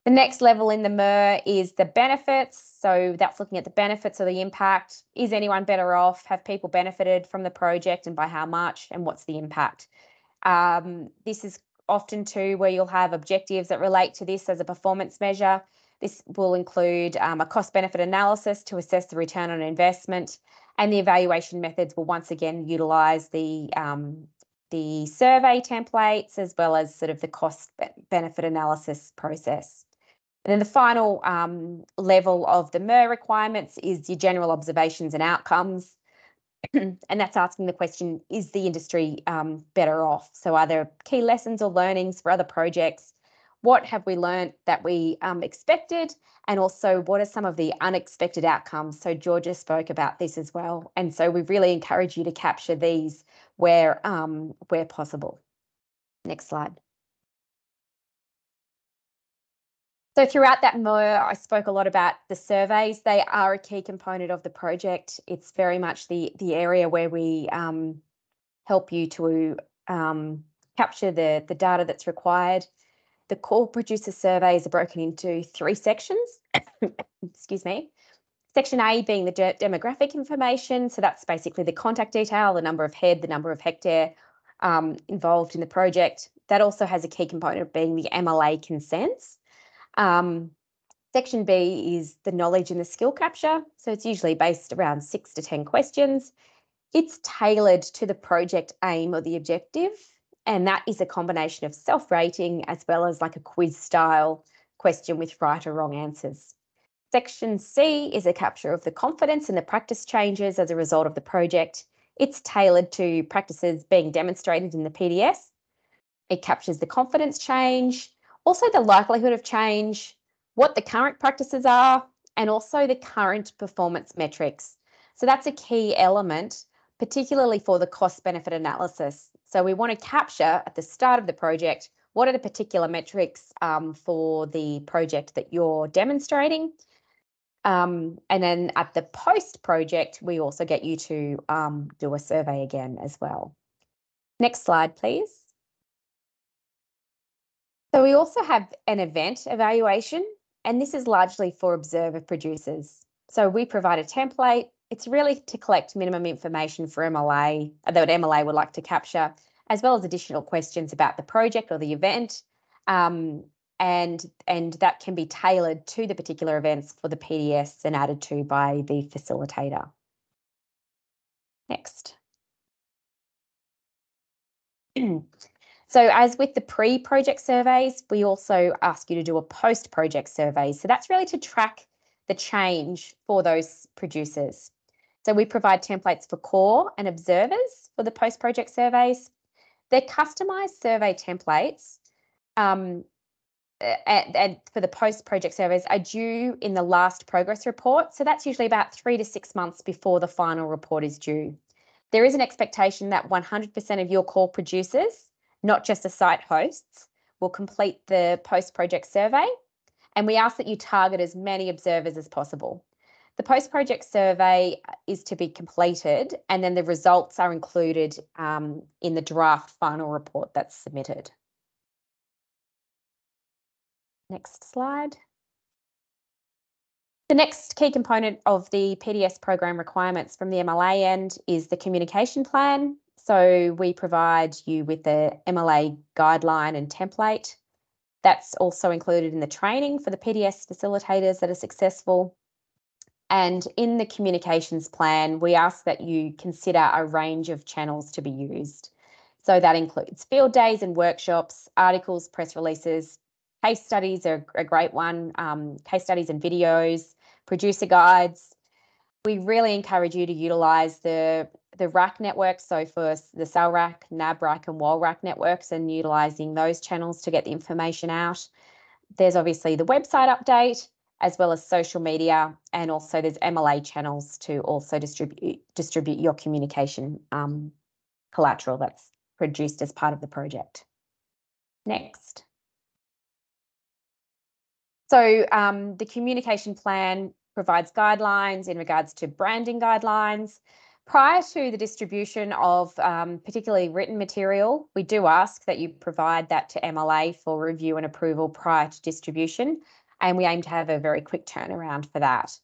The next level in the MER is the benefits. So that's looking at the benefits or the impact. Is anyone better off? Have people benefited from the project and by how much? And what's the impact? This is often too where you'll have objectives that relate to this as a performance measure. This will include a cost-benefit analysis to assess the return on investment, and the evaluation methods will once again utilise the survey templates as well as sort of the cost-benefit analysis process. And then the final level of the MER requirements is your general observations and outcomes. And that's asking the question, is the industry better off? So are there key lessons or learnings for other projects? What have we learned that we expected? And also, what are some of the unexpected outcomes? So Georgia spoke about this as well. And so we really encourage you to capture these where possible. Next slide. So throughout that MER, I spoke a lot about the surveys. They are a key component of the project. It's very much the area where we help you to capture the data that's required. The core producer surveys are broken into 3 sections. Excuse me. Section A being the demographic information. So that's basically the contact detail, the number of head, the number of hectare involved in the project. That also has a key component of being the MLA consents. Section B is the knowledge and the skill capture. So it's usually based around 6 to 10 questions. It's tailored to the project aim or the objective. And that is a combination of self-rating as well as like a quiz style question with right or wrong answers. Section C is a capture of the confidence and the practice changes as a result of the project. It's tailored to practices being demonstrated in the PDS. It captures the confidence change, also the likelihood of change, what the current practices are, and also the current performance metrics. So that's a key element, particularly for the cost-benefit analysis. So we want to capture at the start of the project, what are the particular metrics for the project that you're demonstrating? And then at the post-project, we also get you to do a survey again as well. Next slide, please. So we also have an event evaluation, and this is largely for observer producers. So we provide a template. It's really to collect minimum information for MLA that MLA would like to capture, as well as additional questions about the project or the event. And that can be tailored to the particular events for the PDS and added to by the facilitator. Next. So as with the pre-project surveys, we also ask you to do a post-project survey. So that's really to track the change for those producers. So we provide templates for core and observers for the post-project surveys. They're customised survey templates and for the post-project surveys are due in the last progress report. So that's usually about 3 to 6 months before the final report is due. There is an expectation that 100% of your core producers, not just the site hosts, will complete the post-project survey. And we ask that you target as many observers as possible. The post-project survey is to be completed, and then the results are included in the draft final report that's submitted. Next slide. The next key component of the PDS program requirements from the MLA end is the communication plan. So we provide you with the MLA guideline and template. That's also included in the training for the PDS facilitators that are successful. And in the communications plan, we ask that you consider a range of channels to be used. So that includes field days and workshops, articles, press releases, case studies are a great one, case studies and videos, producer guides. We really encourage you to utilise the rack network, so for the cell rack, NAB rack and wall rack networks, and utilising those channels to get the information out. There's obviously the website update, as well as social media, and also there's MLA channels to also distribute your communication collateral that's produced as part of the project. Next. So the communication plan provides guidelines in regards to branding guidelines. Prior to the distribution of particularly written material, we do ask that you provide that to MLA for review and approval prior to distribution, and we aim to have a very quick turnaround for that.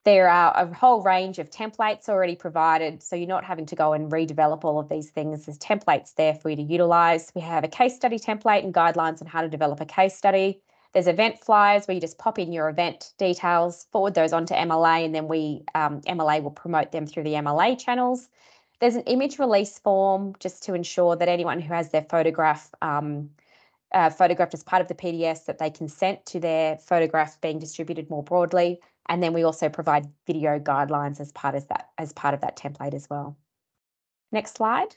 There are a whole range of templates already provided, so you're not having to go and redevelop all of these things. There's templates there for you to utilise. We have a case study template and guidelines on how to develop a case study. There's event flyers where you just pop in your event details, forward those onto MLA, and then MLA will promote them through the MLA channels. There's an image release form just to ensure that anyone who has their photograph photographed as part of the PDS, that they consent to their photograph being distributed more broadly. And then we also provide video guidelines as part of that template as well. Next slide.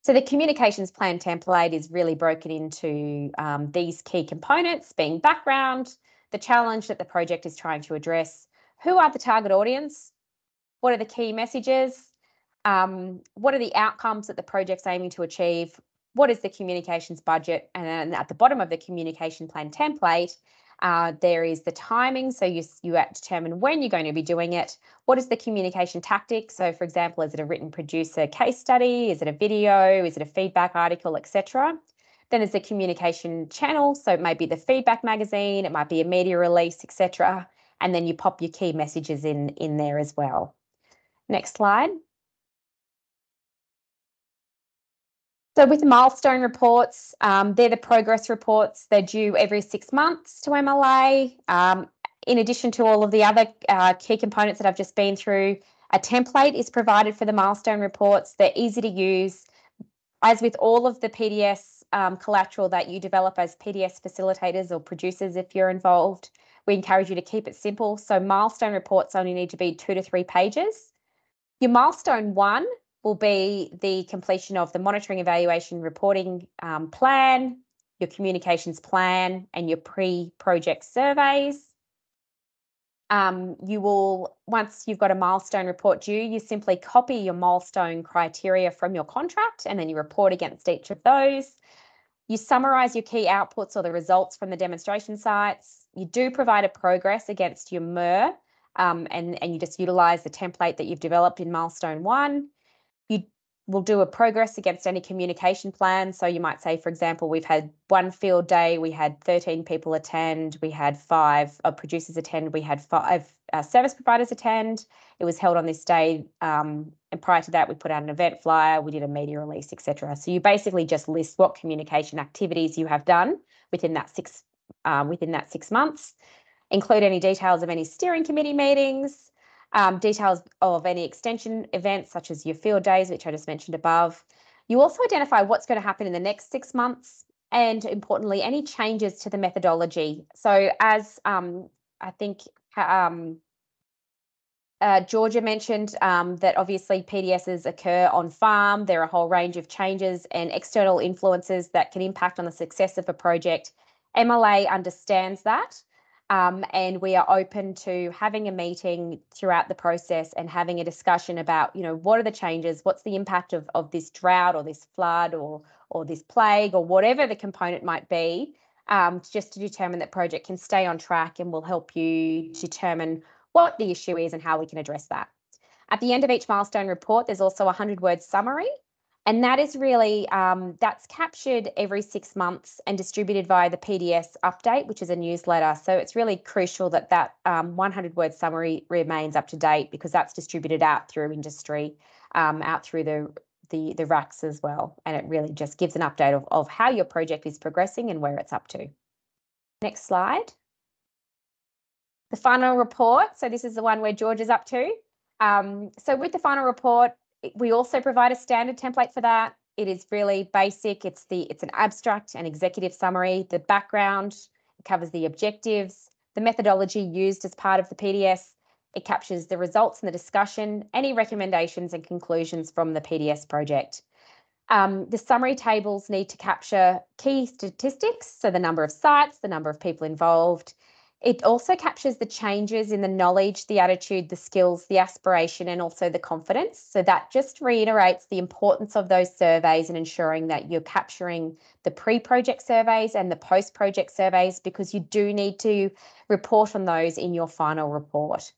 So the communications plan template is really broken into these key components, being background, the challenge that the project is trying to address, who are the target audience, what are the key messages, what are the outcomes that the project's aiming to achieve, what is the communications budget, and then at the bottom of the communication plan template, there is the timing, so you determine when you're going to be doing it. What is the communication tactic? So, for example, is it a written producer case study? Is it a video? Is it a feedback article, etc.? Then there's the communication channel, so it might be the feedback magazine, it might be a media release, etc. And then you pop your key messages in there as well. Next slide. So with milestone reports, they're the progress reports. They're due every 6 months to MLA. In addition to all of the other key components that I've just been through, a template is provided for the milestone reports. They're easy to use. As with all of the PDS collateral that you develop as PDS facilitators or producers, if you're involved, we encourage you to keep it simple. So milestone reports only need to be 2 to 3 pages. Your milestone 1 will be the completion of the monitoring, evaluation, reporting plan, your communications plan, and your pre-project surveys. You will, once you've got a milestone report due, you simply copy your milestone criteria from your contract, and then you report against each of those. You summarise your key outputs or the results from the demonstration sites. You do provide a progress against your MER, and you just utilise the template that you've developed in milestone 1. You will do a progress against any communication plan. So you might say, for example, we've had 1 field day, we had 13 people attend, we had 5 producers attend, we had 5 service providers attend. It was held on this day, and prior to that, we put out an event flyer, we did a media release, etc. So you basically just list what communication activities you have done within that 6 months. Include any details of any steering committee meetings. Details of any extension events, such as your field days, which I just mentioned above. You also identify what's going to happen in the next 6 months, and importantly, any changes to the methodology. So as I think Georgia mentioned, that obviously PDSs occur on farm. There are a whole range of changes and external influences that can impact on the success of a project. MLA understands that. And we are open to having a meeting throughout the process and having a discussion about, what are the changes, what's the impact of this drought or this flood or this plague or whatever the component might be, just to determine that project can stay on track, and will help you determine what the issue is and how we can address that. At the end of each milestone report, there's also a 100-word summary, And that is really, that's captured every 6 months and distributed via the PDS update, which is a newsletter. So it's really crucial that that 100-word summary remains up to date, because that's distributed out through industry, out through the racks as well. And it really just gives an update of how your project is progressing and where it's up to. Next slide. The final report. So this is the one where George is up to. So with the final report, we also provide a standard template for that. It is really basic. It's an abstract and executive summary. The background, it covers the objectives, the methodology used as part of the PDS. It captures the results and the discussion, any recommendations and conclusions from the PDS project. The summary tables need to capture key statistics, so the number of sites, the number of people involved. It also captures the changes in the knowledge, the attitude, the skills, the aspiration, and also the confidence. So that just reiterates the importance of those surveys and ensuring that you're capturing the pre-project surveys and the post-project surveys, because you do need to report on those in your final report.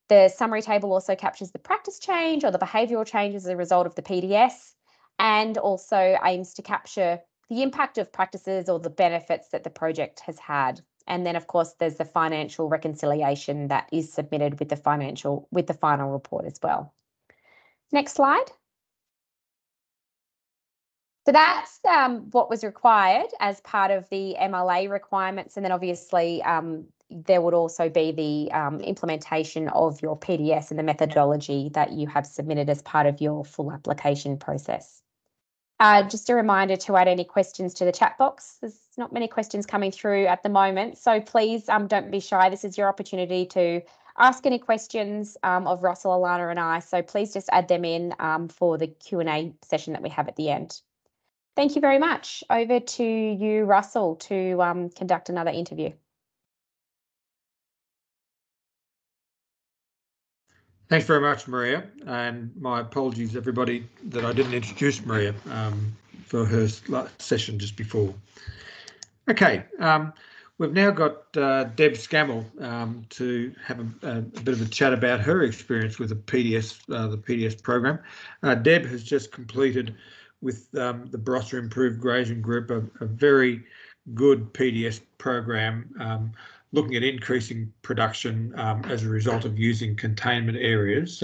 The summary table also captures the practice change or the behavioural changes as a result of the PDS, and also aims to capture the impact of practices or the benefits that the project has had. And then, of course, there's the financial reconciliation that is submitted with the final report as well. Next slide. So that's what was required as part of the MLA requirements. And then obviously there would also be the implementation of your PDS and the methodology that you have submitted as part of your full application process. Just a reminder to add any questions to the chat box. There's not many questions coming through at the moment, so please don't be shy. This is your opportunity to ask any questions of Russell, Alana and I, so please just add them in for the Q&A session that we have at the end. Thank you very much. Over to you, Russell, to conduct another interview. Thanks very much, Maria, and my apologies, everybody, that I didn't introduce Maria for her session just before. Okay, we've now got Deb Scammell to have a bit of a chat about her experience with the PDS program. Deb has just completed with the Barossa Improved Grazing Group a very good PDS program, looking at increasing production as a result of using containment areas.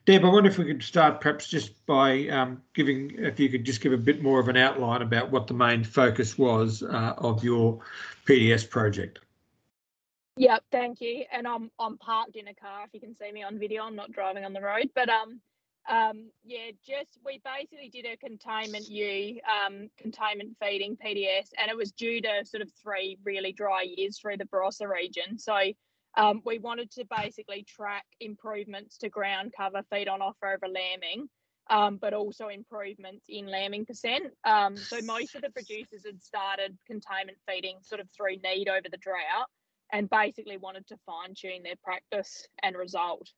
Deb, I wonder if we could start perhaps just by if you could just give a bit more of an outline about what the main focus was of your PDS project. Yep, thank you. And I'm parked in a car. If you can see me on video, I'm not driving on the road. But yeah, we basically did a containment feeding PDS, and it was due to sort of 3 really dry years through the Barossa region. So we wanted to basically track improvements to ground cover, feed on offer over lambing, but also improvements in lambing percent. So most of the producers had started containment feeding sort of through need over the drought, and basically wanted to fine tune their practice and result.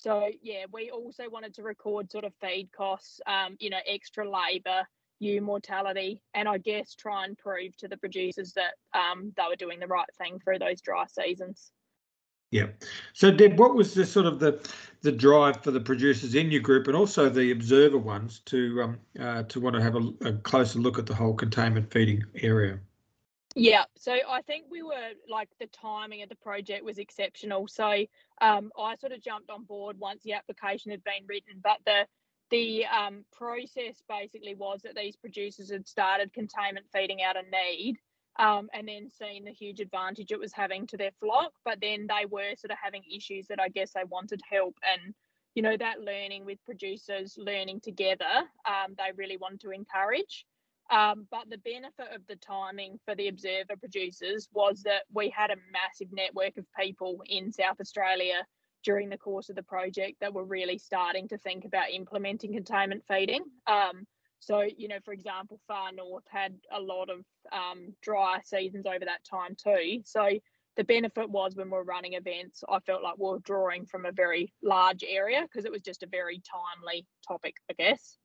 So yeah, we also wanted to record sort of feed costs, extra labour, ewe mortality, and I guess try and prove to the producers that they were doing the right thing through those dry seasons. Yeah. So Deb, what was the sort of the drive for the producers in your group and also the observer ones to want to have a closer look at the whole containment feeding area? Yeah, so I think we were the timing of the project was exceptional. So I sort of jumped on board once the application had been written, but the process basically was that these producers had started containment feeding out of need, and then seen the huge advantage it was having to their flock, but then they were sort of having issues that I guess they wanted help, and that learning with producers, learning together, they really wanted to encourage. But the benefit of the timing for the observer producers was that we had a massive network of people in South Australia during the course of the project that were really starting to think about implementing containment feeding. So, for example, Far North had a lot of dry seasons over that time too. So the benefit was when we're running events, I felt like we were drawing from a very large area because it was just a very timely topic, I guess.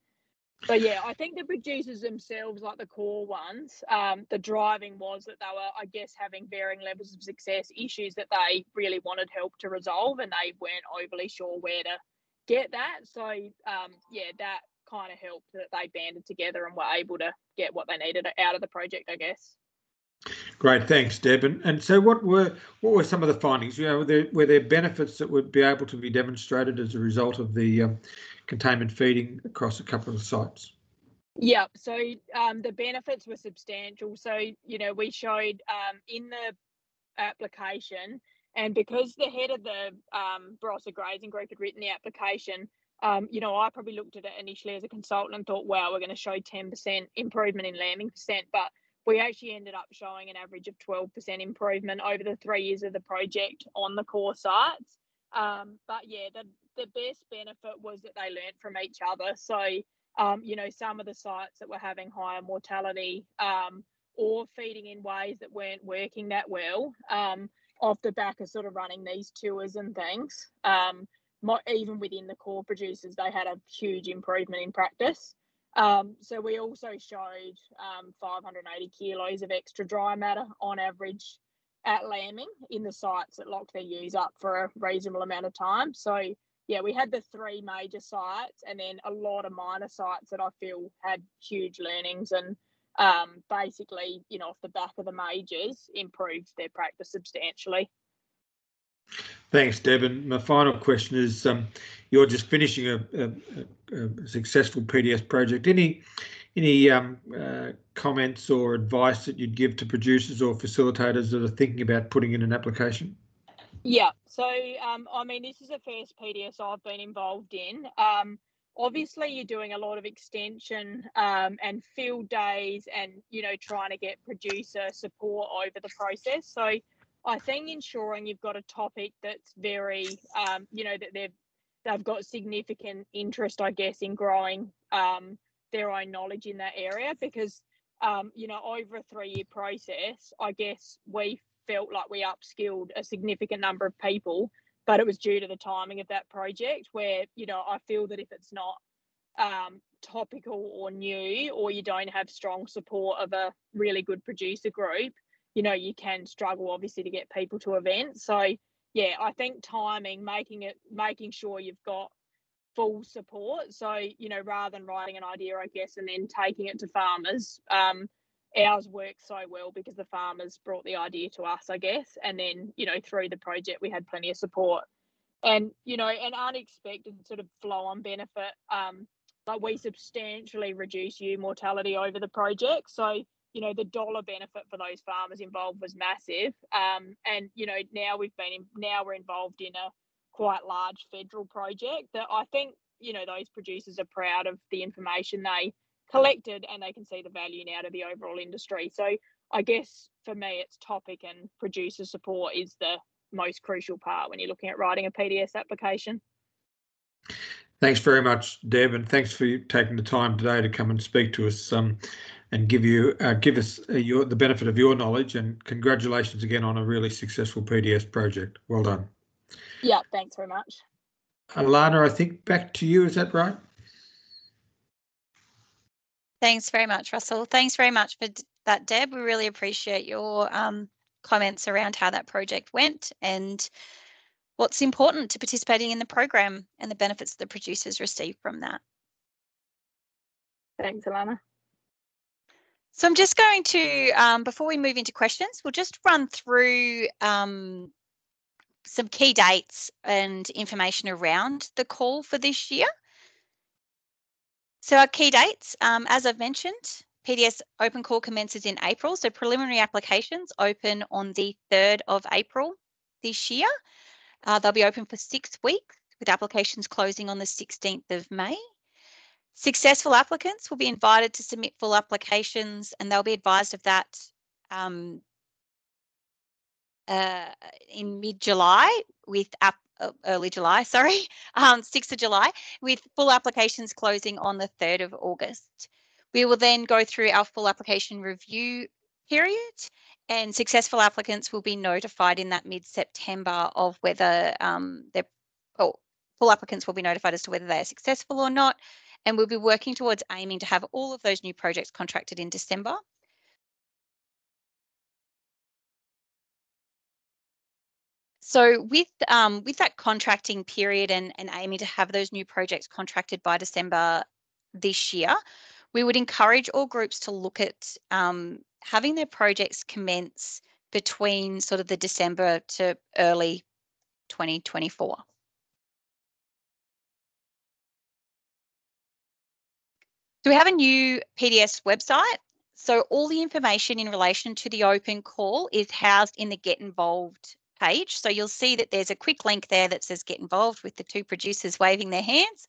But yeah, I think the producers themselves, like the core ones, the driving was that they were, I guess, having varying levels of success, issues that they really wanted help to resolve, and they weren't overly sure where to get that. So yeah, that kind of helped that they banded together and were able to get what they needed out of the project, I guess. Great, thanks, Deb. And so, what were some of the findings? You know, were there benefits that would be able to be demonstrated as a result of the containment feeding across a couple of sites? Yeah, so the benefits were substantial. So, you know, we showed in the application, and because the head of the Barossa Grazing Group had written the application, you know, I probably looked at it initially as a consultant and thought, wow, we're going to show 10% improvement in lambing percent, but we actually ended up showing an average of 12% improvement over the 3 years of the project on the core sites. But yeah, the best benefit was that they learned from each other. So, you know, some of the sites that were having higher mortality or feeding in ways that weren't working that well, off the back of sort of running these tours and things, even within the core producers, they had a huge improvement in practice. So we also showed 580 kilos of extra dry matter on average at lambing in the sites that locked their ewes up for a reasonable amount of time. So yeah, we had the 3 major sites and then a lot of minor sites that I feel had huge learnings and basically, you know, off the back of the majors, improved their practice substantially. Thanks, Deb. And my final question is, you're just finishing a successful PDS project. Any comments or advice that you'd give to producers or facilitators that are thinking about putting in an application? Yeah, so I mean, this is the first PDS I've been involved in. Obviously, you're doing a lot of extension and field days and, you know, trying to get producer support over the process. So I think ensuring you've got a topic that's very, you know, that they've got significant interest, I guess, in growing their own knowledge in that area, because, you know, over a 3-year process, I guess we felt like we upskilled a significant number of people, but it was due to the timing of that project where, you know, I feel that if it's not topical or new, or you don't have strong support of a really good producer group, you know, you can struggle obviously to get people to events. So yeah, I think timing, making sure you've got full support. So, you know, rather than writing an idea, I guess, and then taking it to farmers, ours worked so well because the farmers brought the idea to us, I guess. And then, you know, through the project, we had plenty of support and, you know, an unexpected sort of flow on benefit. Like we substantially reduced ewe mortality over the project. So, you know, the dollar benefit for those farmers involved was massive. And, you know, now we're involved in a quite large federal project that I think, you know, those producers are proud of the information they collected and they can see the value now to the overall industry. So I guess for me, it's topic and producer support is the most crucial part when you're looking at writing a PDS application. Thanks very much, Deb, and thanks for taking the time today to come and speak to us and give us the benefit of your knowledge. And congratulations again on a really successful PDS project. Well done. Yeah, thanks very much. Alana, I think back to you. Is that right? Thanks very much, Russell. Thanks very much for that, Deb. We really appreciate your comments around how that project went and what's important to participating in the program and the benefits the producers receive from that. Thanks, Alana. So I'm just going to, before we move into questions, we'll just run through some key dates and information around the call for this year. So our key dates, as I've mentioned, PDS open call commences in April. So preliminary applications open on the 3rd of April this year. They'll be open for 6 weeks with applications closing on the 16th of May. Successful applicants will be invited to submit full applications and they'll be advised of that in mid-July with early July, sorry, 6th of July, with full applications closing on the 3rd of August. We will then go through our full application review period and successful applicants will be notified in that mid-September of whether full applicants will be notified as to whether they are successful or not. And we'll be working towards aiming to have all of those new projects contracted in December. So with that contracting period and aiming to have those new projects contracted by December, this year, we would encourage all groups to look at having their projects commence between sort of the December to early 2024. So we have a new PDS website. So all the information in relation to the open call is housed in the Get Involved page. So you'll see that there's a quick link there that says Get Involved with the 2 producers waving their hands.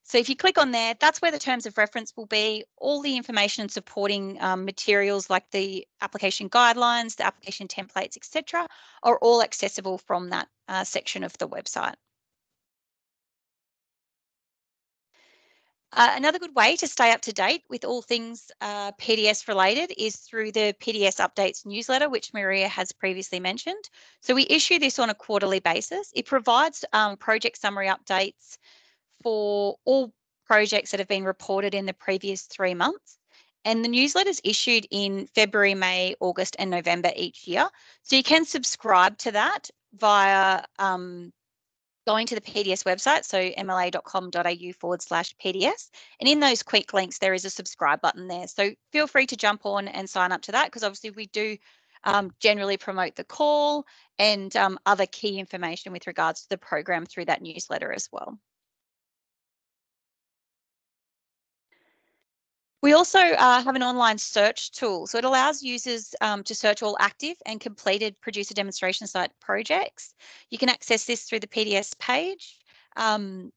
So if you click on there, that's where the terms of reference will be. All the information and supporting materials like the application guidelines, the application templates, etc., are all accessible from that section of the website. Another good way to stay up to date with all things PDS related is through the PDS Updates newsletter, which Maria has previously mentioned. So we issue this on a quarterly basis. It provides project summary updates for all projects that have been reported in the previous 3 months. And the newsletter is issued in February, May, August, and November each year. So you can subscribe to that via going to the PDS website, so mla.com.au/PDS. And in those quick links, there is a subscribe button there. So feel free to jump on and sign up to that, because obviously we do generally promote the call and other key information with regards to the program through that newsletter as well. We also have an online search tool. So it allows users to search all active and completed Producer Demonstration Site projects. You can access this through the PDS page. So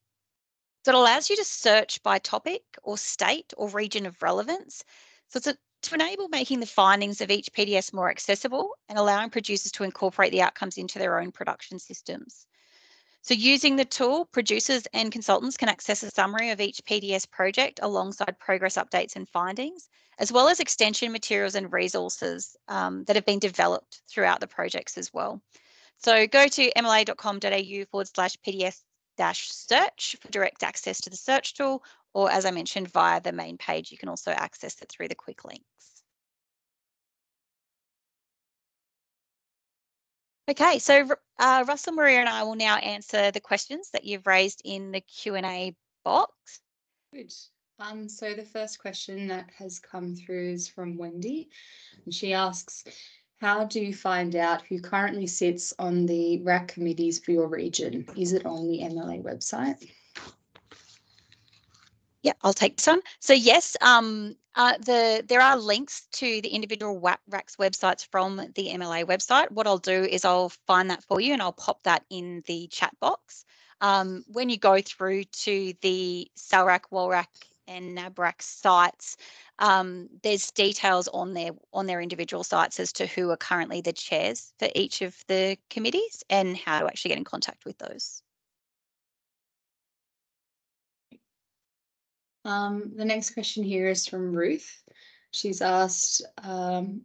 it allows you to search by topic or state or region of relevance. So it's to enable making the findings of each PDS more accessible and allowing producers to incorporate the outcomes into their own production systems. So using the tool, producers and consultants can access a summary of each PDS project alongside progress updates and findings, as well as extension materials and resources that have been developed throughout the projects as well. So go to mla.com.au/PDS-search for direct access to the search tool, or as I mentioned, via the main page, you can also access it through the quick links. Okay, so Russell, Maria and I will now answer the questions that you've raised in the Q&A box. Good. So the first question that has come through is from Wendy, and she asks, how do you find out who currently sits on the RAC committees for your region? Is it on the MLA website? Yeah, I'll take this one. So yes, there are links to the individual RAC's websites from the MLA website. What I'll do is I'll find that for you and I'll pop that in the chat box. When you go through to the SALRAC, WALRAC and NABRAC sites, there's details on their individual sites as to who are currently the chairs for each of the committees and how to actually get in contact with those. The next question here is from Ruth. She's asked,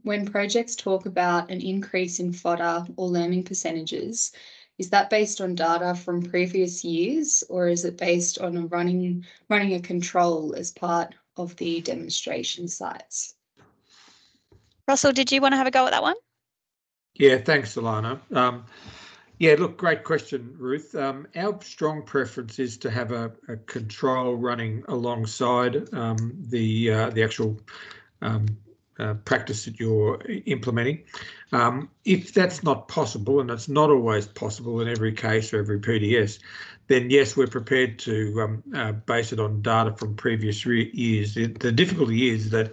when projects talk about an increase in fodder or lambing percentages, is that based on data from previous years, or is it based on running a control as part of the demonstration sites? Russell, did you want to have a go at that one? Yeah, thanks, Alana. Yeah, look, great question, Ruth. Our strong preference is to have a control running alongside the actual practice that you're implementing. If that's not possible, and it's not always possible in every case or every PDS, then yes, we're prepared to base it on data from previous years. The difficulty is that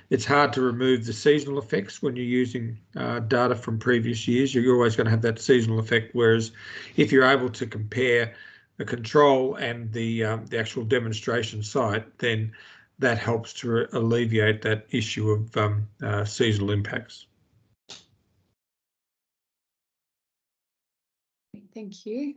it's hard to remove the seasonal effects when you're using data from previous years. You're always going to have that seasonal effect, whereas if you're able to compare the control and the actual demonstration site, then that helps to alleviate that issue of seasonal impacts. Thank you.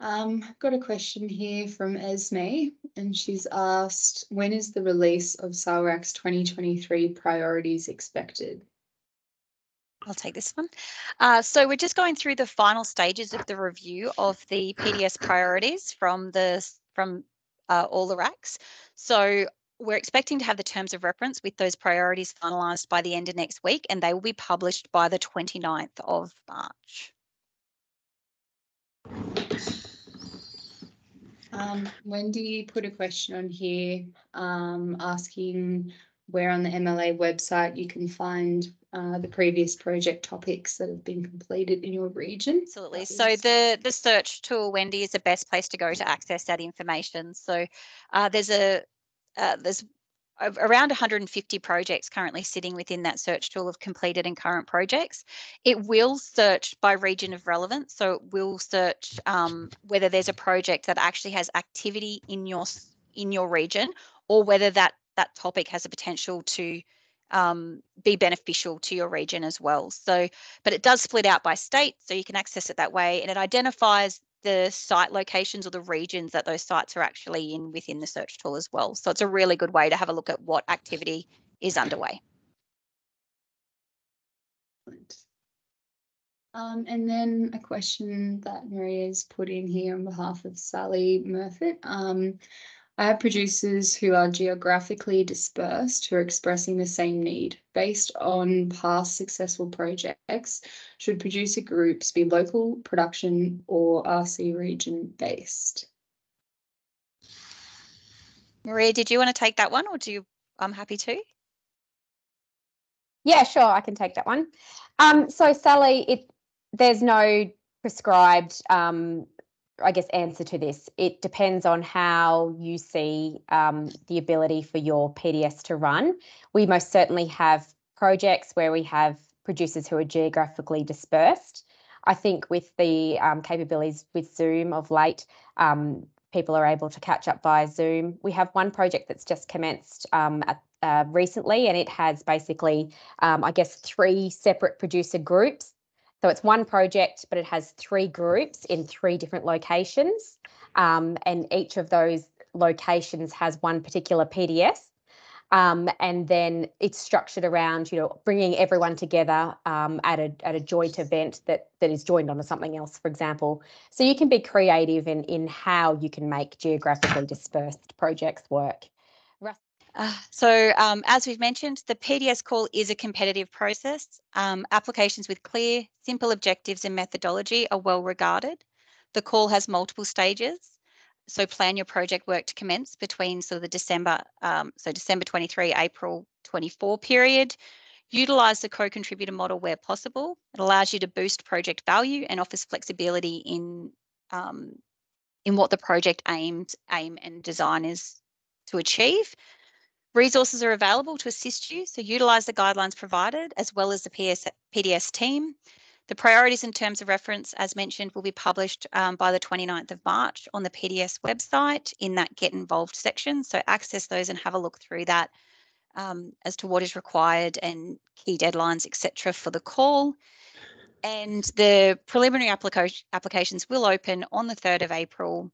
Got a question here from Esme, and she's asked, when is the release of SALRAC's 2023 priorities expected? I'll take this one. So we're just going through the final stages of the review of the PDS priorities from all the RACs. So we're expecting to have the terms of reference with those priorities finalised by the end of next week, and they will be published by the 29th of March. Wendy put a question on here asking where on the MLA website you can find the previous project topics that have been completed in your region. Absolutely. So the search tool, Wendy, is the best place to go to access that information. So there's around 150 projects currently sitting within that search tool of completed and current projects. It will search by region of relevance. So it will search whether there's a project that actually has activity in your region, or whether that topic has a potential to be beneficial to your region as well. So, but it does split out by state, so you can access it that way, and it identifies the site locations or the regions that those sites are actually in within the search tool as well. So it's a really good way to have a look at what activity is underway. And then a question that Maria's put in here on behalf of Sally Murfitt. I have producers who are geographically dispersed who are expressing the same need. Based on past successful projects, should producer groups be local, production, or RC region based? Maria, did you want to take that one, or do you? I'm happy to. Yeah, sure, I can take that one. So Sally, there's no prescribed I guess, answer to this. It depends on how you see the ability for your PDS to run. We most certainly have projects where we have producers who are geographically dispersed. I think with the capabilities with Zoom of late, people are able to catch up via Zoom. We have one project that's just commenced recently, and it has basically, I guess, 3 separate producer groups. So it's one project, but it has 3 groups in 3 different locations. And each of those locations has one particular PDS. And then it's structured around, bringing everyone together at a joint event that is joined onto something else, for example. So you can be creative in how you can make geographically dispersed projects work. So as we've mentioned, the PDS call is a competitive process. Applications with clear, simple objectives and methodology are well regarded. The call has multiple stages. So plan your project work to commence between sort of the December 23, April 24 period. Utilise the co-contributor model where possible. It allows you to boost project value and offers flexibility in what the project aim and design is to achieve. Resources are available to assist you, so utilise the guidelines provided as well as the PDS team. The priorities in terms of reference, as mentioned, will be published by the 29th of March on the PDS website in that Get Involved section. So access those and have a look through that as to what is required and key deadlines, etc. for the call. And the preliminary applications will open on the 3rd of April,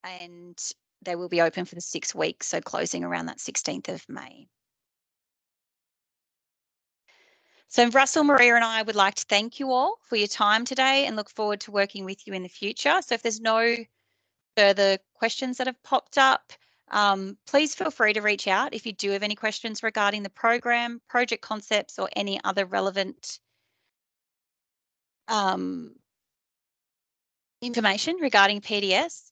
and they will be open for the 6 weeks, so closing around that 16th of May. So Russell, Maria and I would like to thank you all for your time today and look forward to working with you in the future. So if there's no further questions that have popped up, please feel free to reach out if you do have any questions regarding the program, project concepts, or any other relevant information regarding PDS.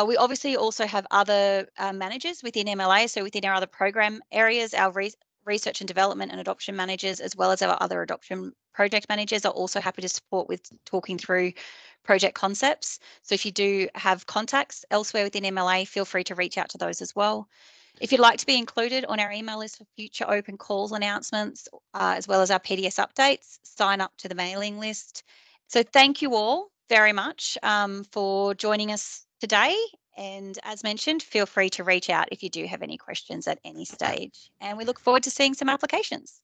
We obviously also have other managers within MLA, so within our other program areas, our research and development and adoption managers, as well as our other adoption project managers, are also happy to support with talking through project concepts. So if you do have contacts elsewhere within MLA, feel free to reach out to those as well. If you'd like to be included on our email list for future open calls announcements, as well as our PDS updates, sign up to the mailing list. So thank you all very much for joining us today. And as mentioned, feel free to reach out if you do have any questions at any stage. And we look forward to seeing some applications.